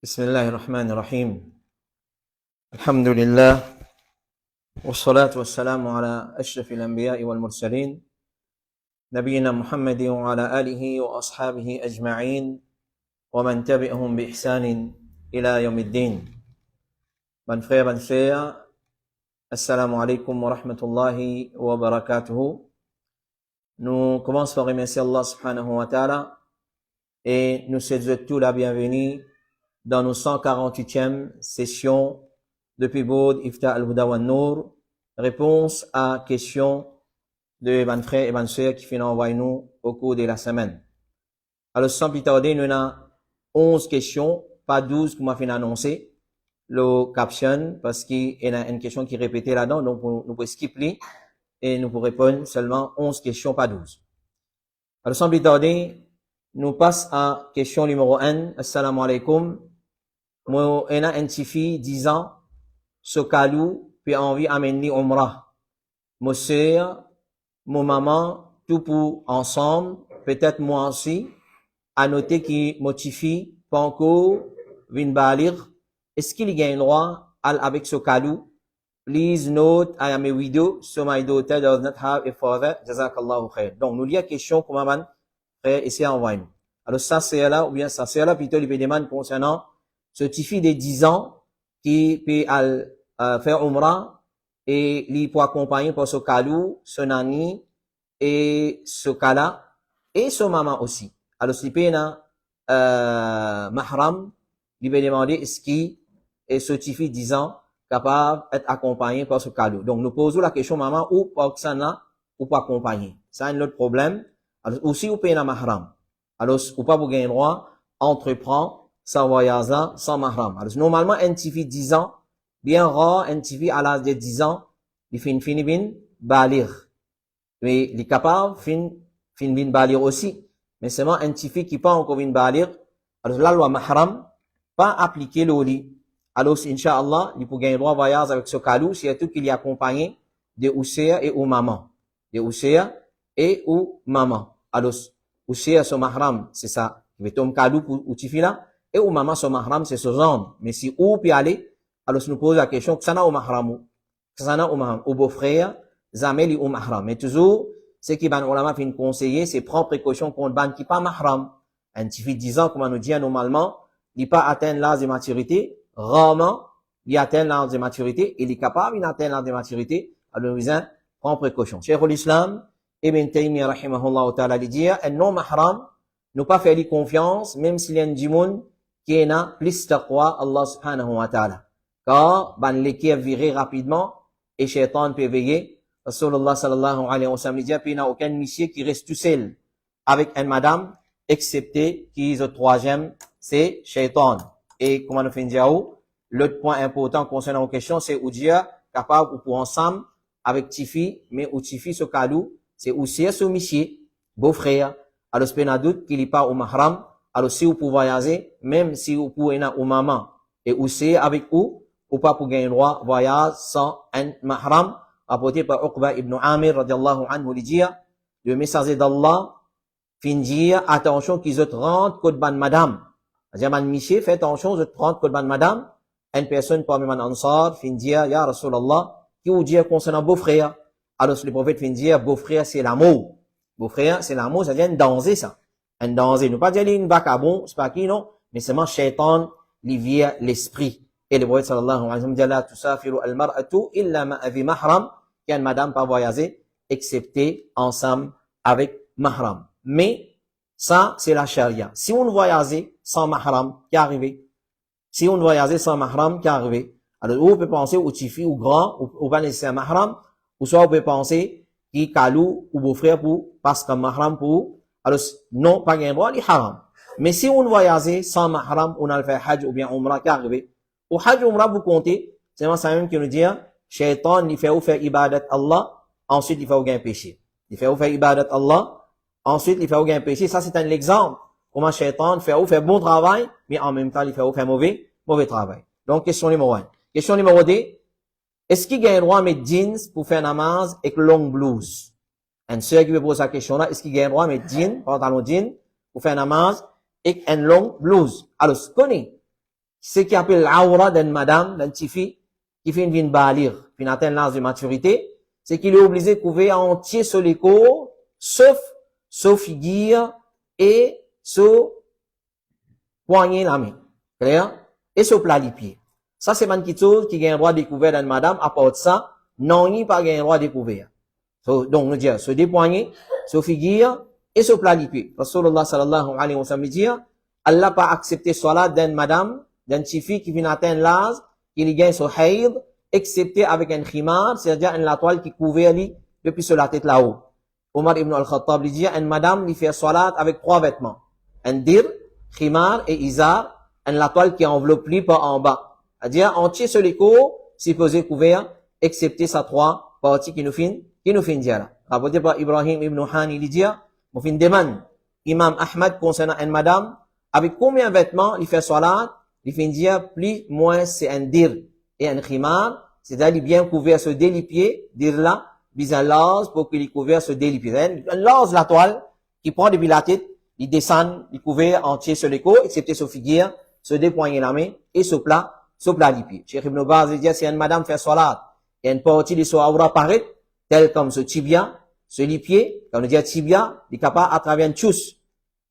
بسم الله الرحمن الرحيم الحمد لله والصلاة والسلام على أشرف الأنبياء والمرسلين نبينا محمد وعلى آله وأصحابه أجمعين ومن تبعهم بإحسان إلى يوم الدين. Bonnes frères, bonnes sœurs, Assalamu alaikum wa rahmatullahi wa barakatuhu. Nous commençons par remercier Allah subhanahu wa ta'ala et nous souhaitons la bienvenue dans nos 148e sessions depuis Boud, Ifta al-Huda wa Nour, réponse à questions de bonnes frères et bonnes sœurs qui viennent envoyer nous au cours de la semaine. Alors, sans plus tarder, nous avons 11 questions, pas 12 comme on a fait annoncer. Le caption, parce qu'il y a une question qui est répétée là-dedans, donc nous pouvons skipper et nous pouvons répondre seulement 11 questions, pas 12. Alors, sans plus tarder, nous passons à question numéro 1. Assalamu alaikum. Moi, on a une fille 10 ans, ce calou, puis envie d'amener Umrah. Mon sœur, mon maman, tout pour ensemble, peut-être moi aussi, à noter que mon fille, pas encore, vient balir. Est-ce qu'il y a un droit avec ce calou? Please note, I am a widow, so my daughter does not have a father. Jazakallahu khair. Donc, nous, il y a question, comment man, frère, essayer d'envoyer nous. Alors, ça, c'est là, ou bien ça, c'est là, plutôt, il peut demander concernant ce petit fille de 10 ans qui peut faire Umrah et lui pour accompagner pour ce calou, son nani et ce kala et son maman aussi. Alors, si peut mahram, il peut demander est-ce qu'il est ce petit fille de 10 ans capable d'être accompagné par ce calou. Donc, nous posons la question maman ou pas ça ou pas accompagner. Ça, un autre problème. Alors, aussi, ou peut mahram. Alors, ou pas vous gagner droit, entreprend sans voyage, sans mahram. Alors, normalement, un petit fille de 10 ans, bien rare, un petit fille à l'âge de 10 ans, il finit bin balir. Mais il est capable, fin bin balir aussi. Mais seulement un petit fille qui pas encore bin balir, alors la loi mahram, pas appliquer le lit. Alors, Inch'Allah, il peut gagner droit voyage avec ce calou, surtout qu'il est accompagné de Ousseya et ou maman. De Ousseya et ou maman. Alors, Ousseya, son mahram, c'est ça. Il va tomber calou pour ou petit fille là. Et au maman, son mahram, c'est ce genre. Mais si où peut aller, alors nous pose la question, que ça n'a au mahram, que ça n'a au mahram, au beau-frère, zameli au mahram. Mais toujours, ce qui ban ulama fin conseiller, c'est prendre précaution contre ban qui pas mahram. Un petit fille de 10 ans, comme on nous dit normalement, il pas atteint l'âge de maturité, rarement, il atteint l'âge de maturité, il est capable d'atteindre l'âge de maturité, alors nous disons, prendre précaution. Cheikh l'Islam, Ibn Taymiyyah, rahimahullah ta'ala, dit, un non-mahram, nous pas faire confiance, même s'il y a un djimoun, qui est là, plus taqwa, Allah subhanahu wa ta'ala. Car, ban l'équipe virer rapidement, et shaitan peut veiller. Rasulullah sallallahu alayhi wa sallam dit, puis il n'y a aucun monsieur qui reste tout seul avec une madame, excepté qui est le troisième, c'est shaitan. Et, comment nous fait dire, l'autre point important concernant la question, c'est où dire, capable ou pour ensemble, avec Tifi, mais ou Tifi, ce calou, c'est aussi ce monsieur, beau-frère. Alors, c'est pas doute qu'il n'est pas au mahram. Alors, si vous pouvez voyager, même si vous pouvez aller au maman, et aussi avec vous, ou pas pour gagner le droit, voyage sans un mahram, apporté par Uqba ibn Amir, radiallahu anhu, lui dire, le messager d'Allah, fin dire, attention qu'ils se rendent code ban madame. C'est-à-dire, man monsieur, fais attention, je te rends code ban madame. Une personne parmi man ansar, fin dire, ya Rasulallah, qui vous dit concernant beau-frère. Alors, le prophète fin dire, beau-frère, c'est l'amour. Beau-frère, c'est l'amour, ça vient de danger, ça. Un danger. Nous pas dire une vagabond, c'est pas qui, non, mais seulement shaitan, il vient l'esprit. Et le prophète sallallahu alayhi wa sallam dit, la tusafiru al-mar'atu illa ma'avi mahram, qui a une madame pas voyager, excepté ensemble avec mahram. Mais, ça, c'est la charia. Si on voyage sans mahram, qui arrive? Si on voyage sans mahram, qui arrive? Alors, ou on peut penser au tifi, ou grand, ou pas nécessaire mahram, ou soit on peut penser, qui kalou, ou beau-frère pour, parce que mahram pour, alors, non, pas gain droit, il haram. Mais si on voyage sans mahram, on a le fait hajj ou bien umrah qui arrive. Au hajj umrah, vous comptez, c'est moi ça même qui nous dit, shaitan, il fait ou faire ibadat Allah, ensuite il fait ou gain péché. Il fait ou faire ibadat Allah, ensuite il fait ou gain péché. Ça, c'est un exemple. Comment shaitan fait ou faire bon travail, mais en même temps, il fait ou faire mauvais travail. Donc, question numéro 1. Question numéro 2. Est-ce qu'il gagne droit à mettre jeans pour faire namaz avec long blouse? Un sœur qui me pose la question là, est-ce qu'il gagne droit à mettre jeans, pantalon jeans, pour faire namaz avec un long blouse? Alors, ce qu'on est, ce qui appelle l'aura d'une madame, d'une petite fille, qui fait une balir, puis atteint l'âge de maturité, c'est qu'il est obligé de couvrir entier sur les cours, sauf figure et sur poignet la main. Clair? Et sur plat les pieds. Ça, c'est une chose qui a un droit de découvrir d'une madame, à part de ça, non, il n'y a pas un droit de découvrir. Donc, nous disons, sur des poignets, sur figure et sur plat les pieds. Rasulullah sallallahu alayhi wa sallam dit, Allah pas accepté salat d'une madame, d'une petite fille qui vient atteindre l'âge, qui gagne son haïd, excepté avec un khimar, c'est-à-dire une toile qui couvre lui depuis sur la tête là-haut. Omar ibn al-Khattab lui dit, une madame lui fait salat avec 3 vêtements. Un dir, khimar et izar, une toile qui enveloppe lui par en bas. C'est-à-dire, entier sur les coups, supposé couvert, excepté sa 3 parties qui nous fin dire là. Rapporté par Ibrahim ibn Hani, il dit, nous fin demande, Imam Ahmad concernant une madame, avec combien de vêtements il fait salat, il fin dire, plus, moins, c'est un dir et un khimar, c'est-à-dire, il bien couvert sur des pieds, dire là, bis un laz pour qu'il est couvert sur des pieds. Un laz, la toile, qui prend depuis la tête, il descend, il couvert entier sur les coups, excepté sur figure, sur des poignets la main, et sur plat les pieds. Cheikh Ibn Baz dit, si une madame fait salat, et une partie de son aura paraît, tel comme ce tibia, sur les pieds, quand on dit tibia, il est capable à travers une chousse.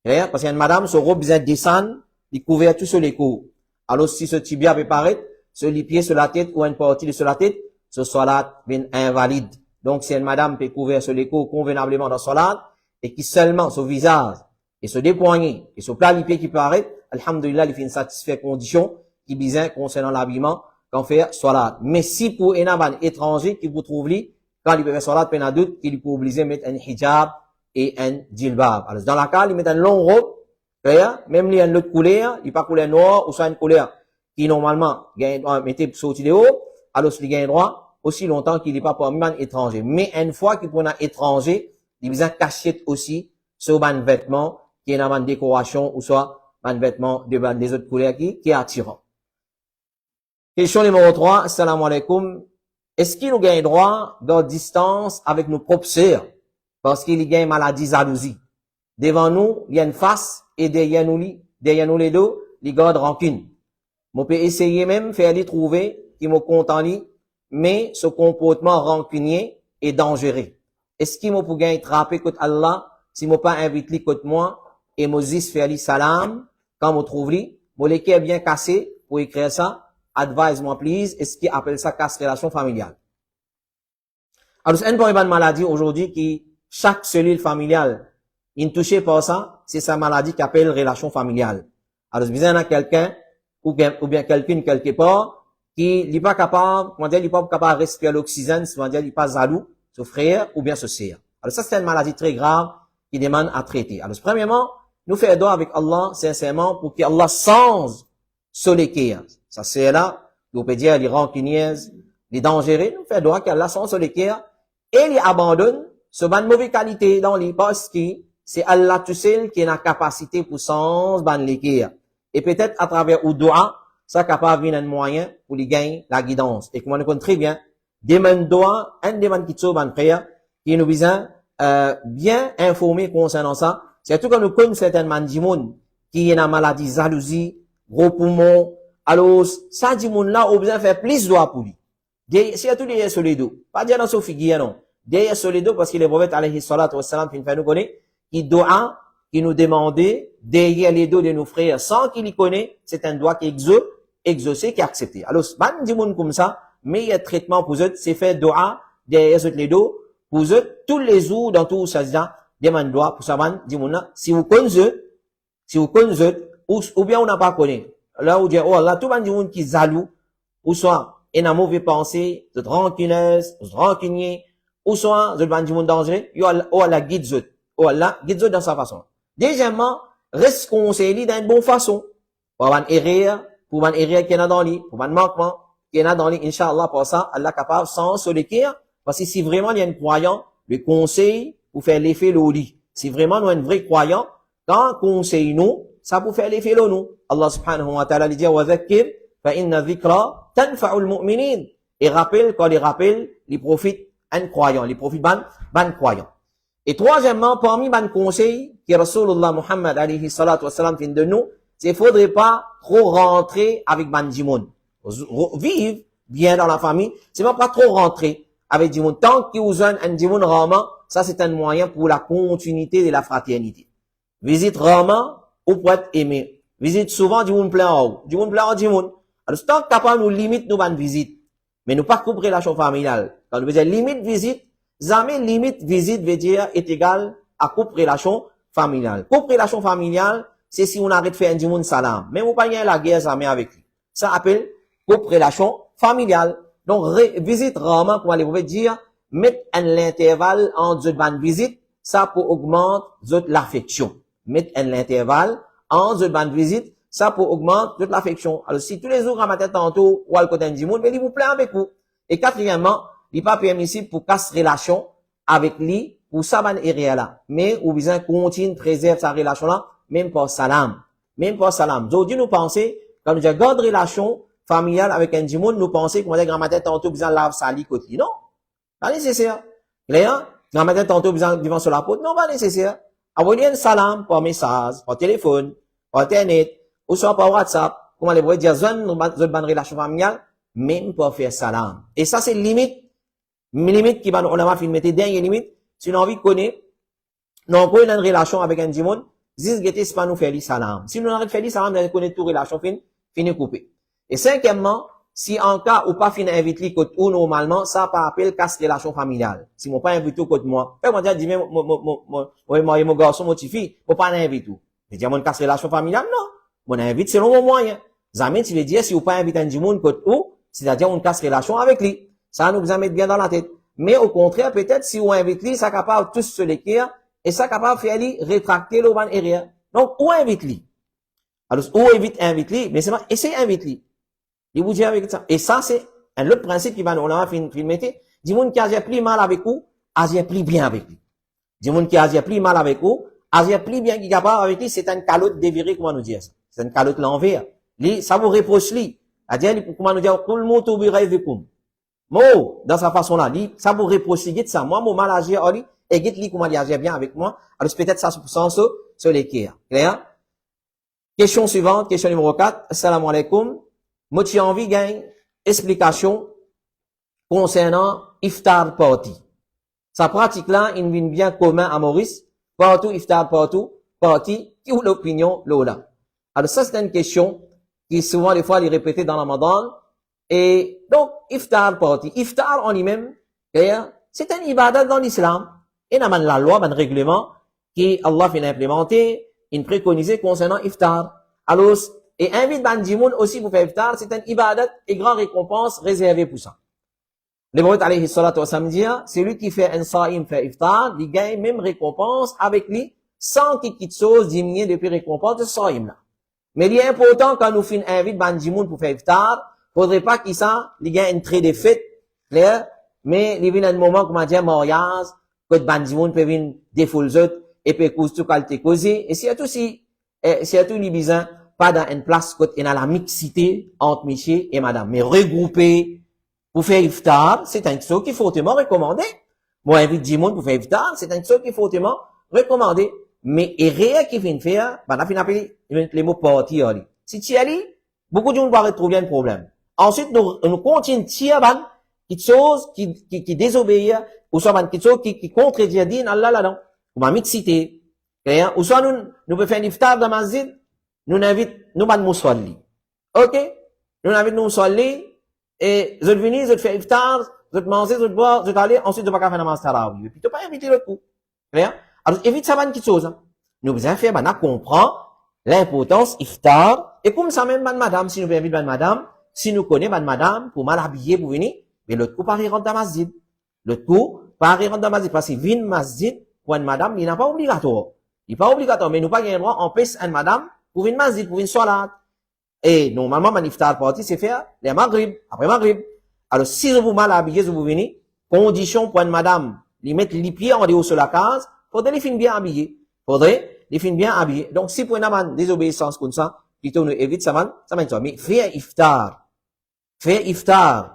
Parce qu'une madame, son robe besoin de descendre, il couvert tout sur les coups. Alors, si ce tibia peut paraître, sur les pieds, sur la tête, ou une partie de sur la tête, ce salat vient invalide. Donc, si une madame peut couvrir sur les coups convenablement dans salat, et qui seulement sur visage, et sur des poignets, et sur plat les pieds qui paraît, alhamdulillah, il fait une satisfaite condition, qui bizarre concernant l'habillement, qu'on fait salat. Mais si pour un étranger qui vous trouve lui, quand il peut faire salat, il y a doute qu'il peut obliger de mettre un hijab et un djilbab. Alors, dans la cas, il met un long robe, même il y a une autre couleur, il pas couleur noire, ou soit une couleur qui normalement, gagne droit, mettez sorti de haut, alors il gagne droit, aussi longtemps qu'il n'est pas pour un étranger. Mais une fois qu'il prend un étranger, il besoin cacher aussi, sur un vêtement, qui est une décoration, ou soit un vêtement des autres couleurs qui est attirant. Question numéro 3, assalamu alaikum. Est-ce qu'il nous gagne droit de distance avec nos propres sœurs? Parce qu'il y a une maladie jalousie. Devant nous, il y a une face, et derrière nous les deux, il garde rancune. On peut essayer même faire les trouver, qui m'ont content mais ce comportement rancunier est dangereux. Est-ce qu'il m'a pour gagner trapper contre Allah, si m'a pas invité contre moi, et Moses faire les salam, quand m'ont trouvé, mon l'équipe bien cassé, pour écrire ça, advise-moi, please, est-ce qu'il appelle ça casse relation familiale? Alors, c'est une maladie aujourd'hui qui, chaque cellule familiale, il touché par ça, c'est sa maladie qui appelle relation familiale. Alors, il y a quelqu'un, ou bien quelqu'un quelque part, qui n'est pas capable, comment dire, il n'est pas capable de respirer l'oxygène, c'est-à-dire, il n'est pas jaloux, ce frère, ou bien ce sœur. Alors, ça, c'est une maladie très grave, qui demande à traiter. Alors, premièrement, nous faisons doigt avec Allah, sincèrement, pour qu'Allah change sur les cœurs. Ça, c'est là, on peut dire, les rancuniers, les dangereux, nous faisons doigt qu'Allah change sur les cœurs, et les abandonne, ce ban mauvaise qualité dans les, parce que c'est Allah tout seul qui a la capacité pour changer ban les cœurs. Et peut-être à travers ou doigt, ça capable de un moyen pour les gagner la guidance. Et comme on le connaît très bien, demande doigt, un demande qui sauve ban prière, qui nous besoin, bien informé concernant ça. Surtout quand nous connaissons certaines mandimoun, qui a une maladie jalousie, gros poumon, alors, ça dit moun là, on besoin faire plus doigt pour lui. Surtout derrière sur les dos. Pas dire dans son figure, non. Derrière sur les dos, parce que le prophète, alayhi salatu wassalam, qui nous connaît, qui doit, qui nous demandait, derrière les dos de nos frères, sans qu'il y connaît, c'est un doigt qui est exaucé, qui est accepté. Alors, ban di moun comme ça, meilleur traitement pour eux, c'est faire doigt, derrière les dos, pour eux, tous les jours, dans tout ça, demande doigt, pour ça, ban di moun là, si vous connaissez, ou bien on n'a pas connu. Là où dit, oh Allah, tout le monde qui est jaloux, ou soit, il a une mauvaise pensée, de rancuneuse, de rancunier, ou soit, de monde dangereux, oh Allah, guide-zut. Oh Allah, guide-zut dans sa façon. Deuxièmement, reste conseillé d'une bonne façon. Pour une erreur, qui est dans lui, pour un manquement, qui est dans lui, Inch'Allah, pour ça, Allah est capable, sans se le dire, parce que si vraiment il y a un croyant, le conseil, pour faire l'effet l'oli. Si vraiment nous, un vrai croyant, quand conseil nous, ça peut faire l'effet nous. Allah subhanahu wa ta'ala dit, wa zakir, fa inna dhikra tanfa'ul mu'minin. Et rappelle, quand les rappels, les profitent un croyant, les profitent ban croyant. Et troisièmement, parmi ban conseil, que Rasulullah Muhammad alayhi salatu wassalam fin de nous, c'est faudrait pas trop rentrer avec Bandimoun. Vivre bien dans la famille, c'est pas trop rentrer avec Dimoun. Tant qu'il vous a un Dimoun Rama, ça c'est un moyen pour la continuité de la fraternité. Visite Rama, ou pour être aimé. Visite souvent Dimoun plein en haut. Dimoun plein en Dimoun. Alors, tant capable nous limite nous ban visite. Mais nous pas couper relation familiale. Quand nous faisons limite visite, jamais limite visite veut dire est égal à coupe relation familiale. Coupe relation familiale, c'est si on arrête de faire un Dimoun salam. Même ou pas y a la guerre jamais avec lui. Ça appelle coupe relation familiale. Donc, visite Rama, comme les pouvez dire, mettre un intervalle entre deux bandes visite, ça pour augmenter l'affection. Mettre un intervalle entre deux bandes visite, ça pour augmenter toute l'affection. Alors, si tous les jours, ramater tantôt, ou al côté du monde, mais il vous plaît avec vous. Et quatrièmement, il n'est pas permissible pour casser relation avec lui, pour ça, ban area là. Mais, ou besoin continue, préserve sa relation là, même pas salam. Même pas salam. Aujourd'hui, nous pensons, quand nous avons garde relation familiale avec un monde, nous pensons qu'on a grand-matin tantôt, besoin lave sali côté. Non. Pas nécessaire. Clair? Grand-matin tantôt, besoin vivant sur la peau. Non, pas nécessaire. Envoyez un salam par message, par téléphone, par internet, ou soit par WhatsApp, comment les pourrait dire, zone bonne relation familiale, même pas faire salam. Et ça, c'est limite qui va, on a filmé, dernière limite, si on a envie de connaître, non, pour une relation avec un dimon, zis gete, c'est pas nous faire les salam. Si nous n'arrêtons de faire les salam, nous connaître toute relation fini coupée. Et cinquièmement, si en cas ou pas fin invité côté ou normalement, ça pas appel casse relation familiale. Si mon pas invité côté moi, moi dire dis moi mon garçon mon fille, faut pas inviter tout. Je dis mon casse relation familiale non. Mon invite selon mon moyen. Jamais tu veux dire si ou pas inviter un monde côté ou, c'est-à-dire on casse relation avec lui. Ça nous a mettre bien dans la tête. Mais au contraire, peut-être si on invite lui, ça capable tous se l'écrire et ça capable faire lui rétracter le ban arrière. Donc ou invite lui. Alors ou invite lui, mais c'est pas essayer invite lui. Il vous dit avec ça. Et ça, c'est un autre principe qui va nous filmer. Dis monde qui agit plus mal avec vous, agit plus bien avec lui. Dis monde qui agit plus mal avec vous, agit plus bien qui est capable avec lui, c'est une calotte dévirée, comment nous dire ça. C'est une calotte l'envers. Ça vous reproche lui. C'est-à-dire, comment nous dire, tout le monde oublie rêvekum. Mo, dans sa façon-là, ça vous reproche lui, ça. Moi, mon mal agir, lui, et lui, comment il agit bien avec moi. Alors, peut-être ça, sens sur l'équerre. Clair? Question suivante, question numéro 4. Assalamu alaikum. Moi, j'ai envie gagne explication concernant iftar party. Sa pratique là, il vient bien commun à Maurice. Partout iftar party, qui ou l'opinion là. Alors ça c'est une question qui souvent des fois est répétée dans le Ramadan. Et donc iftar party, iftar en lui-même, c'est un ibadat dans l'islam. Et dans la loi, dans le règlement qui Allah vient implémenter, il préconisé concernant iftar. Alors et invite Bandimoun aussi pour faire iftar, c'est un ibadat et grande récompense réservée pour ça. Le prophète alayhi salatu wa sallam dit, celui qui fait un saïm fait iftar, il gagne même récompense avec lui, sans qu'il quitte chose diminuer depuis récompense de ce saïm là. Mais il est important quand nous finissons invite Bandimoun pour faire iftar, faudrait pas qu'il ça, il gagne une très de fête, clair, mais il vient un moment, comme on dit, mariage, que Bandimoun peut venir défouler et peut causer tout qualité causer, et c'est tout les bizarres, pas dans une place où il y a la mixité entre monsieur et madame, mais regroupé pour faire iftar, c'est un chose qu'il faut fortement recommander. Moi, invite du monde pour faire iftar, c'est un chose qu'il faut fortement recommander. Mais, et rien qui vient faire, bah, la fin appelé, les mots parti, si tu y allais, beaucoup de gens vont retrouver un problème. Ensuite, nous continuons tirer, quelque chose qui désobéit, ou soit, quelque chose qui contredit, dit, Allah, là, ou ma mixité. Ou soit, nous pouvons faire un iftar dans ma zid, nous invite, nous ban moussolli. Ok? Nous invite nous moussolli, et je venir, je fais iftar, je manger, je boire, je aller, ensuite je vais faire namaz tarawih. Et puis tu pas inviter le coup. Clair? Alors, évite ça, quelque chose, Nous besoin faire, comprend l'importance iftar, et comme ça même, madame, si nous invite madame, si nous connaissons madame, pour mal habiller, pour venir, mais l'autre coup, pas rentrer dans masjid. L'autre coup, pas rentrer dans masjid, parce que vin masjid, pour une madame, il n'est pas obligatoire. Il n'est pas obligatoire, mais nous pas gagner droit, on pèse une madame, pour une masjid, pour une salat. Et normalement, mon iftar party, c'est faire les maghrib, après maghrib. Alors, si vous mal habillé, vous venez, condition pour une madame, les mettre les pieds en dehors sur la case, faudrait les filles bien habillées. Faudrait les filles bien habillées. Donc, si pour une amende, désobéissance comme ça, plutôt nous évite ça, ça mène ça. Mais faire iftar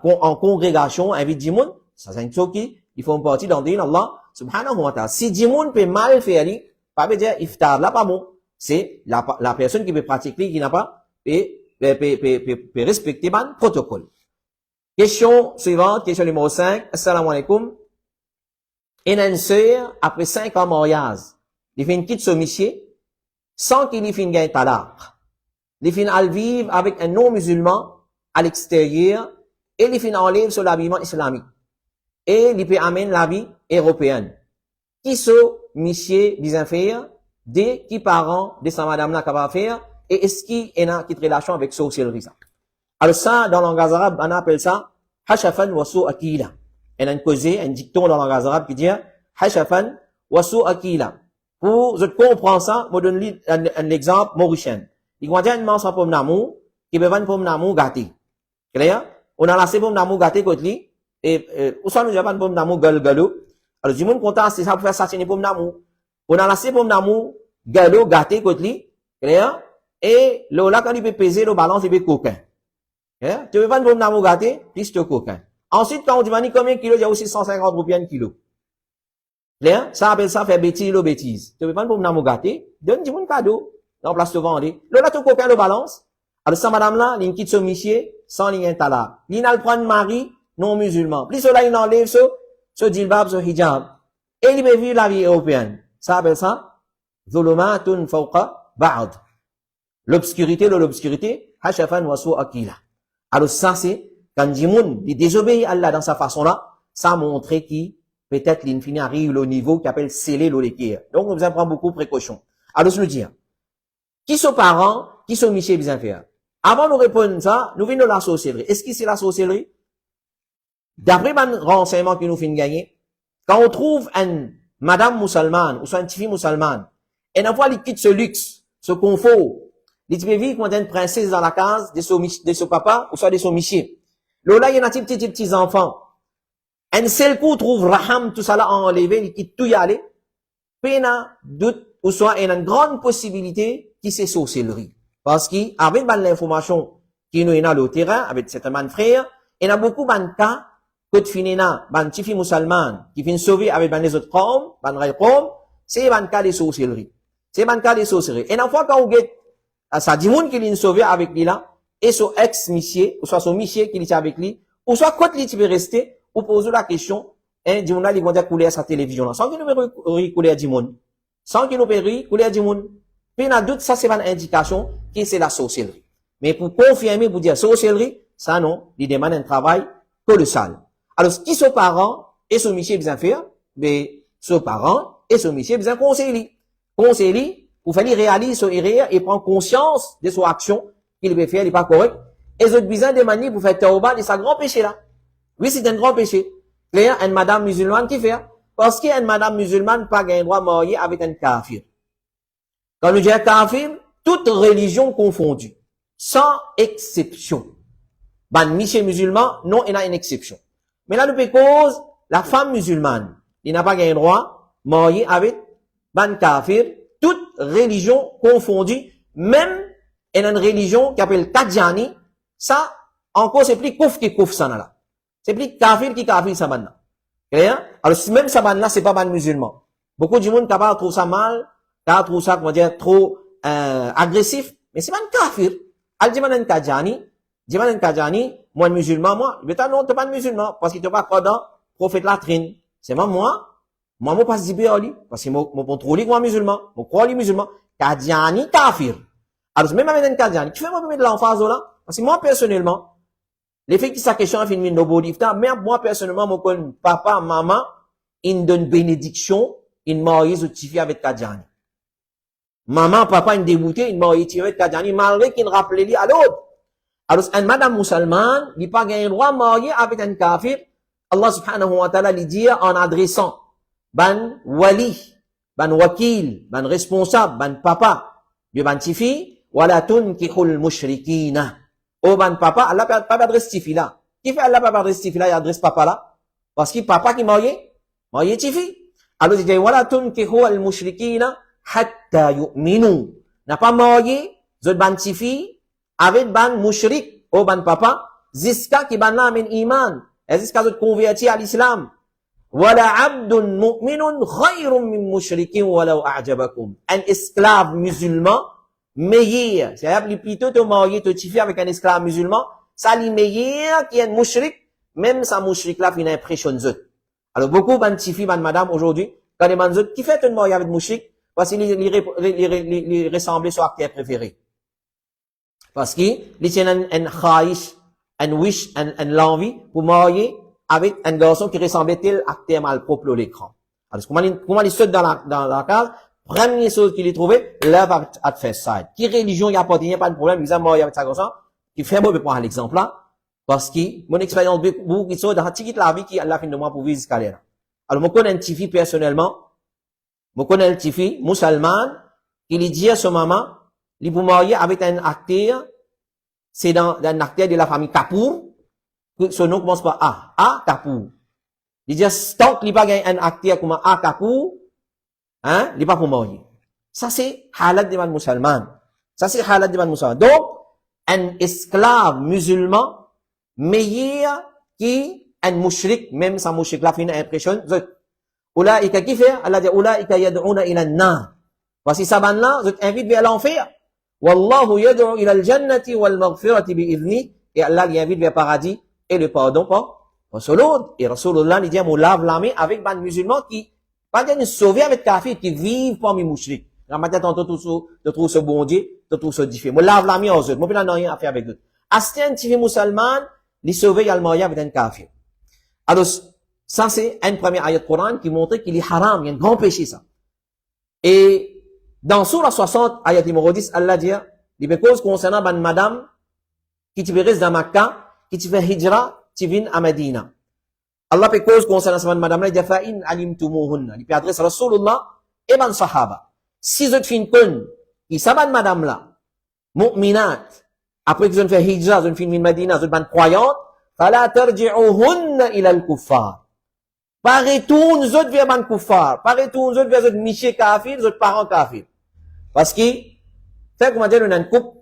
en congrégation, invite du monde, ça c'est une chose qui, ils font partie dans le Allah, subhanahu wa ta'ala. Si du monde peut mal faire, pas veut dire iftar, là, pas bon. c'est la personne qui peut pratiquer, qui n'a pas, peut respecter ban protocole. Question suivante, question numéro 5. Assalamu alaikum. Il a une sœur, après 5 ans de mariage, il fait une quitte son monsieur, sans qu'il ait fait une gagne talaq. Il fait une vivre avec un non-musulman à l'extérieur, et il fait une enlève sur l'habillement islamique. Et il peut amener la vie européenne. Qui sont, monsieur, bien faire, des qui parents, de sa madame là, capable faire, et est-ce qu'il y a une relation avec sorcellerie, ça? Alors ça, dans le langage arabe, on appelle ça, hashafan wa su'akila. Il y a une causée, un dicton dans le langage arabe qui dit, hashafan wa su'akila. Pour, je comprends ça, je donne un exemple mauricien. Il y a une manche en pomme d'amour, qui peut vendre pomme d'amour gâtée. Clair? On a laissé pomme d'amour gâtée côté lui, et, où ça nous a pas de pomme d'amour galou. Alors, du monde content, c'est ça pour faire satiner pomme d'amour. On a laissé pomme d'amour galou gâtée côté lui, clair? Et, là, quand il peut peser, le balance, il peut coquin. Tu veux pas une pomme d'amour gâtée, plus de coquin. Ensuite, quand on demande combien de kilos, il y a aussi 150 roupies un kilo. Clair? Ça appelle ça faire bêtise, le bêtise. Tu veux pas une pomme d'amour gâtée, donne du monde cadeau, dans place de vendre. Là, ton coquin le balance. Alors, ça, madame là, il quitte son monsieur, sans ligne talak. Il n'a le prendre mari, non musulman. Plus cela, il enlève ce djilbab, ce hijab. Et il peut vivre la vie européenne. Ça appelle ça, zulumatun fawqa ba'd. L'obscurité, hashafan wa su'akila. Alors ça, c'est, quand Jimoun, il désobéit à Allah dans sa façon-là, ça montre qu'il, peut-être, l'infini arrive au niveau qui appelle sceller l'olékir. Donc, on besoin prendre beaucoup de précautions. Alors, je veux dire, qui sont parents, qui sont michés bien faire? Avant de répondre ça, nous venons de la sorcellerie. Est-ce que c'est la sorcellerie? D'après les renseignements que nous finissons de gagner, quand on trouve une madame musulmane, ou soit une petite fille musulmane, et une fois, il quitte ce luxe, ce confort, il peut vivre comme une princesse dans la case de son papa, ou soit de son miché. Là, il y a des petits enfants. Un seul coup, trouve raham, tout ça là, enlevé, il quitte tout y aller. Puis, il y a doute, ou soit, il y a une grande possibilité qui c'est sorcellerie. Parce qu'avec l'information qui nous est dans le terrain, avec certains frères, il y a beaucoup de cas, que tu finis là, ban tifi musulman, qui finit sauver avec les autres hommes, c'est un cas de sorcellerie. C'est un cas de sorcellerie. Et une fois quand on get, ça dit moun qui est sauvé avec lui là, et son ex-missier, ou soit son missier qui est avec lui, ou soit quand il peut rester, ou poser la question, hein, dit moun là, ils vont dire couler à sa télévision là, sans qu'il nous peut couler à dit moun. Sans qu'il nous peut couler à dit moun. Puis, il y a doute, ça, c'est une indication que c'est la sorcellerie. Mais pour confirmer, pour dire sorcellerie, ça, non, il demande un travail colossal. Alors, qui sont parents et son monsieur bien faire? Mais, son parents et son monsieur bien conseiller. Conseiller, pour faire réaliser son erreur et prendre conscience de son action qu'il veut faire, il n'est pas correct. Et ils ont besoin de manier pour faire tauba de sa grand péché là. Oui, c'est un grand péché. Claire, une madame musulmane qui fait? Parce qu'une madame musulmane pas un droit marié avec un kafir. Quand nous disons kafir, toute religion confondue, sans exception. Ben, monsieur musulman, non, il y a une exception. Mais là, nous cause la femme musulmane, il n'a pas un droit marié avec ben kafir, toute religion confondue, même il y a une religion qui s'appelle Kadjani, ça, encore, c'est plus kouf qui kouf ça là. C'est plus kafir qui kafir ça maintenant. Clair? Alors, même ça maintenant, c'est pas ben musulman. Beaucoup de monde capable trouve ça mal, car trouve ça, comment dire, trop agressif, mais c'est pas un kafir. Al dit un Kadjani, moi musulman, moi, mais non, t'es pas un musulman, parce qu'il te pas croyant, prophète latrine. C'est moi, pas se dire parce que moi contrôle moi musulman, moi crois les musulmans. Kadjani kafir. Alors, même avec un Kadjani, tu fais moi mettre l'emphase là, parce que moi personnellement, les faits qui sa question a fini nobody, mais moi personnellement, mon papa, maman, ils donnent bénédiction, ils marient ou tifi avec Kadjani. Maman, papa, une débouté, une mariée tirée de Kadjani, malgré qu'il rappelait à l'autre. Alors, une madame musulmane, il n'a pas un droit marié avec un kafir. Allah subhanahu wa ta'ala lui dit en adressant, ban wali, ban wakil, ban responsable, ban papa, de ban tifi, wala tunkihul mushrikina. Oh, ban papa, Allah pas adresse tifi là. Qui fait Allah pas adresse tifi là, il adresse papa là? Parce que papa qui marié tifi. Alors, il dit, wala tunkihul mushrikina, hatta yu'minu. N'a pas marié, zot ban tifi, avec ban mushrik, ou ban papa, ziska qui ban la men iman, et ziska zot converti à l'islam. Wala abdun mu'minun khayrun min mushrikin walau a'jabakum. Un esclave musulman meilleur. C'est-à-dire, plutôt te marier, te tirer avec un esclave musulman, ça lui meilleur qu'un mushrik, même sa mushrik là, il impressionne zut. Alors, beaucoup de tifi, madame, aujourd'hui, quand les manzout, qui fait te marier avec mushrik, parce qu'il les ressemble sur acteur préféré. Parce qu'il tient un khaïch, un wish, un l'envie pour marier avec un garçon qui ressemblait-il à acteur mal propre l'écran. Alors, comment il saute dans la case, première chose qu'il a trouvé, là, va te faire ça. Qui religion, il n'y a pas de problème, il a marié avec sa garçon, qui fait bon, je prends l'exemple là, parce que mon expérience, beaucoup qui sont dans la vie qui a la fin de moi pour vivre jusqu'à là. Alors, moi, je connais un tifi personnellement, moi, je connais un tifi, musulman, qui lui dit à son maman, il vous marier avec un acteur, c'est un acteur de la famille Kapoor, son nom commence par A Kapoor. Il dit, tant qu'il n'y a pas un acteur comme A Kapoor, hein, il n'est pas pour marier. Ça, c'est halat de man musulman. Ça, c'est halat de man musulman. Donc, un esclave musulman, meilleur qu'un mushrik, même sa mushrik là, fait une impression, Oulaïka qui fait? Allah dit, Oulaïka yad'una ila an-nar. Voici sa bande là, je t'invite vers l'enfer. Wallahu yad'u ila al-jannati wal maghfirati bi'idhni. Et Allah lui invite vers le paradis et le pardon par son lot. Et Rasulullah lui dit, on lave la main avec ban musulmans qui, pas de nous sauver avec kafir, qui vivent parmi mouchriks. La matin, tu trouves ce bon Dieu, tu trouves ce différent. Moi, lave la main aux autres. Moi, je n'ai rien à faire avec eux. Acheter un petit musulman, les sauver également avec un kafir. Alors, ça, c'est un premier ayat Coran qui montre qu'il est haram, il y a un grand péché, ça. Et, dans Surah 60, ayat numéro 10, Allah dit, les causes concernant ban madame, qui te reste dans Makkah, qui te fait hijra, qui vient à Medina. Allah fait cause concernant ban madame, là, il dit, fa'in alimtumuhunna. Il peut adresser Rasulullah et ban sahaba. Si vous êtes une conne, qui s'aban madame là, mu'minat, après que vous avez fait hijra, vous avez fait Medina, vous êtes ban croyante, fala tarji'uhunna ila al-kuffar. Pas retourne zot vers ban kuffar, pas retourne zot vers zot miché kafir, zot parents kafir. Parce que, fait comment dire, on a une couple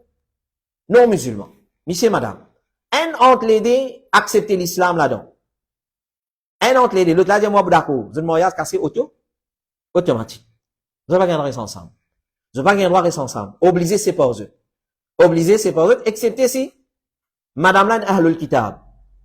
non musulman, miché madame. Un entre les deux, accepter l'islam là-dedans. Un entre les deux, l'autre là dit, moi, d'accord, zot mariage cassé automatique. Vous n'avez pas gagné rester ensemble. Vous n'avez pas gagné droit rester ensemble. Obligé, c'est pas eux. Obligé, c'est pas eux, excepté si, madame là, ahlul kitab.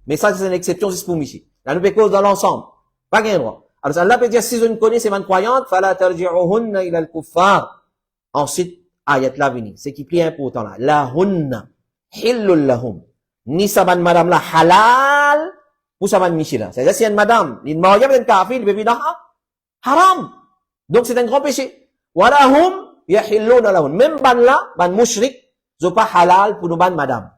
Mais ça, c'est une exception, c'est pour miché. Là, nous pécons dans l'ensemble. Pas gain droit. Alors, Allah peut dire, si je ne connais ces man croyantes, fala tarji'uhunna ila al-kuffar. Ensuite, ayat la vini. C'est qui plus important là. La hunna. Hillul lahum. Ni saban madame la halal. Ou saban michi là. C'est-à-dire, si une madame, il marie avec un kafir, il peut vivre haram. Donc, c'est un grand péché. Wala hum, yahilluna lahun. Même ban là, ban mushrik, ils pas halal pour nous ban madame.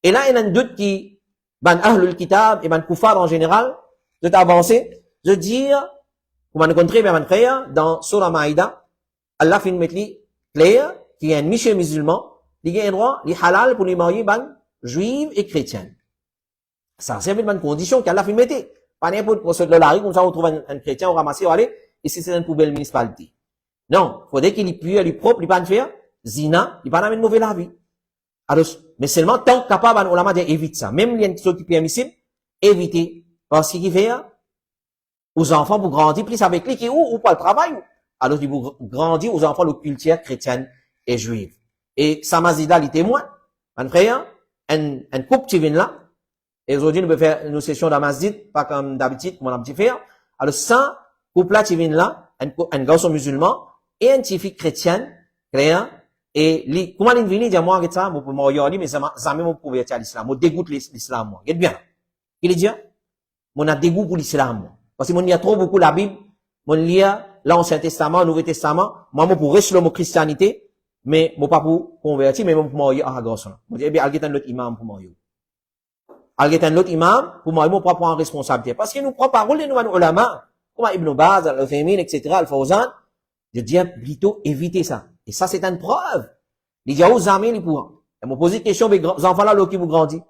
Et là, il y a un doute qui, ban ahlul kitab et ban kuffar en général, je t'avancer, je dire, comme on a compris, bien, frère, dans Surah Maïda, Allah fait une méthode claire, qui est un miché musulman, qui a un droit, qui halal pour les marier, ban, juifs et chrétiens. Ça, c'est une condition qu'Allah fait une méthode. Pas n'importe pour ce de la rue, comme ça, on trouve un chrétien, on ramasse, on aller, et si c'est une poubelle municipalité. Non, faudrait qu'il y puisse, lui propre, il pas faire, zina, il pas amener une mauvaise la vie. Alors, mais seulement, tant que capable, on l'a dit, évite ça. Même les gens qui permissibles, évitez. Parce qu'il fait, aux enfants, pour grandir, plus avec lui, qui ou pas le travail. Alors, il vous grandir aux enfants, le culture chrétienne et juive. Et Samazida, les témoins, un frère, un couple qui vient là, et aujourd'hui, nous pouvons faire une session dans masjid, pas comme d'habitude, mon petit frère. Alors, ça, couple là qui vient là, un garçon musulman, et un petit fille chrétienne, créant, et comment il vient dire, moi, ça, moi, pour m'orienter, mais ça m'a même pour à l'islam. Moi, dégoûte l'islam, moi. Regarde bien. Il est dit, mon a dégoût pour l'islam. Parce que mon y a trop beaucoup la Bible, mon lit l'Ancien Testament, le Nouveau Testament, moi, pour rester dans la christianité, mais, moi, pas pour convertir, mais moi, pour m'orienter à la garçon. Moi, eh bien, il y a un autre imam pour m'orienter. Il y a un autre imam pour m'orienter, pour prendre responsabilité. Parce que nous prenons parole de nous, ulama, comme Ibn Baz, Al-Uthaymin, etc., Al-Fawzan, je dis plutôt éviter ça. Et ça, c'est une preuve. Les gens aux amis, les pourront. Ils m'ont posé une question, les enfants là, qui vous grandissent.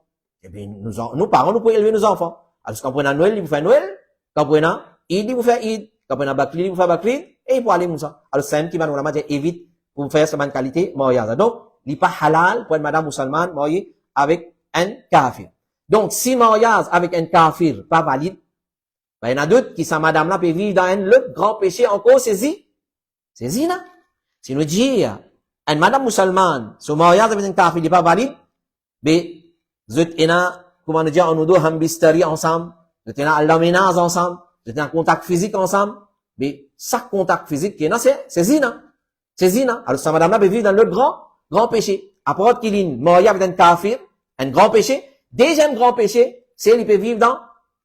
Eh bien, nous parents, nous pouvons élever nos enfants. Alors, quand on prend Noël, il vous fait Noël. Quand on prend Eid, il vous fait Eid. Quand on prend Bakri, il vous fait Bakri. Et il faut aller comme ça. Alors, c'est un qui va nous dire, évite, pour faire cette bonne qualité, mariage. Donc, il n'est pas halal pour une madame musulmane, mariée avec un kafir. Donc, si mariage avec un kafir, pas valide, Ben, il y en a d'autres qui, sa madame-là, peut vivre dans un autre grand péché encore, c'est zina. Si nous disons, une madame musulmane, son mariage avec un kafir, il n'est pas valide, mais, zut, comment nous dire, on nous doit hambistari ensemble, zut, la ménage ensemble, zut, en contact physique ensemble, mais, chaque contact physique, c'est zina. C'est zina. Alors, sa madame-là peut vivre dans l'autre grand péché. Après qu'il y ait une mariage avec un kafir, un grand péché. Deuxième grand péché, c'est qu'il peut vivre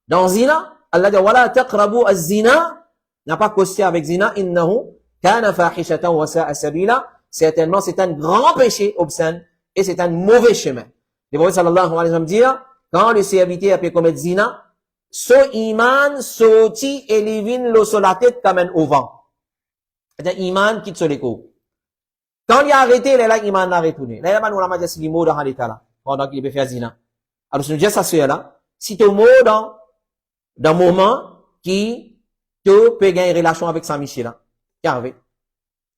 dans zina. Allah dit, wala taqrabu az-zina. N'a pas costé avec zina. Innahu kana fahishatan wa sa'a sabila. Certainement, c'est un grand péché obscène et c'est un mauvais chemin. Le prophète sallallahu alayhi wa sallam dit, quand le serviteur a pu commettre zina, so iman soti elivin lo solatet kamen au vent. C'est-à-dire, iman quitte sur les coups. Quand il a arrêté, là, iman a retourné. Là, il a nous dit, c'est le mot dans l'état là, pendant qu'il peut faire zina. Alors, si nous disons ça, là, si tu es mot dans moment qui te peut gagner une relation avec sa Michel là, qui arrive.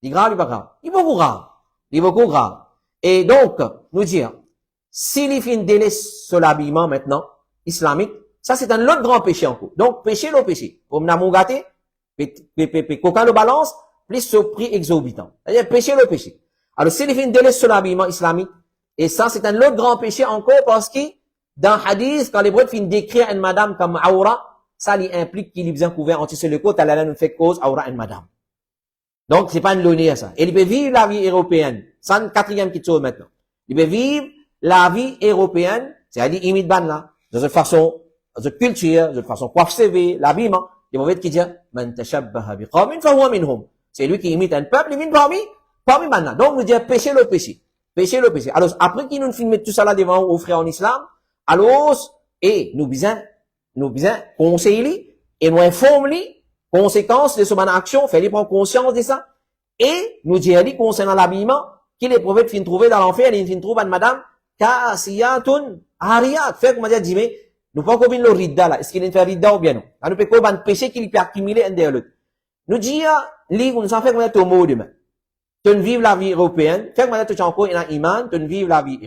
Il est grave, il est pas grave. Il est beaucoup grave. Il est beaucoup grave. Et donc, nous dire, s'il y a un délai sur l'habillement maintenant, islamique, ça c'est un autre grand péché en cours. Donc, péché le péché. Pour me gâter, coca le balance, plus ce prix exorbitant. C'est-à-dire, péché le péché. Alors, s'il y a un délai sur l'habillement islamique, et ça c'est un autre grand péché encore parce que, dans Hadith, quand les brottes finissent d'écrire une madame comme aura, ça lui implique qu'il est bien couvert anti sur le côté, elle nous fait cause aura une madame. Donc, c'est pas une l'honneur, ça. Et il peut vivre la vie européenne. C'est une quatrième qui tourne maintenant. Il peut vivre la vie européenne, c'est-à-dire imite ban là, de cette façon, de cette culture, de cette façon coiffe CV, l'habillement. Il va qui dit, man tashabbaha biqawmin fahuwa minhum. C'est lui qui imite un peuple, il imite parmi ban là. Donc, nous dit péché le péché. Péché le péché. Alors, après qu'il nous filme tout ça là devant aux frères en islam, alors, et nous besoin conseiller, et nous informer conséquences de ce bonne action, faire prendre conscience de ça, et nous dire concernant l'habillement, qu'il est prophète fin trouver dans l'enfer, il fin trouver une madame, kasiyatun ariyat. Fait, comment dire, dit, mais, nous pas combien le ridda là, est-ce qu'il est fait ridda ou bien non? Là, nous peut combien de péché qu'il peut accumuler un derrière l'autre. Nous dire, nous s'en fait comment dire, au mot demain. Tu ne vives la vie européenne, fait que tu as encore un iman, tu ne vives la vie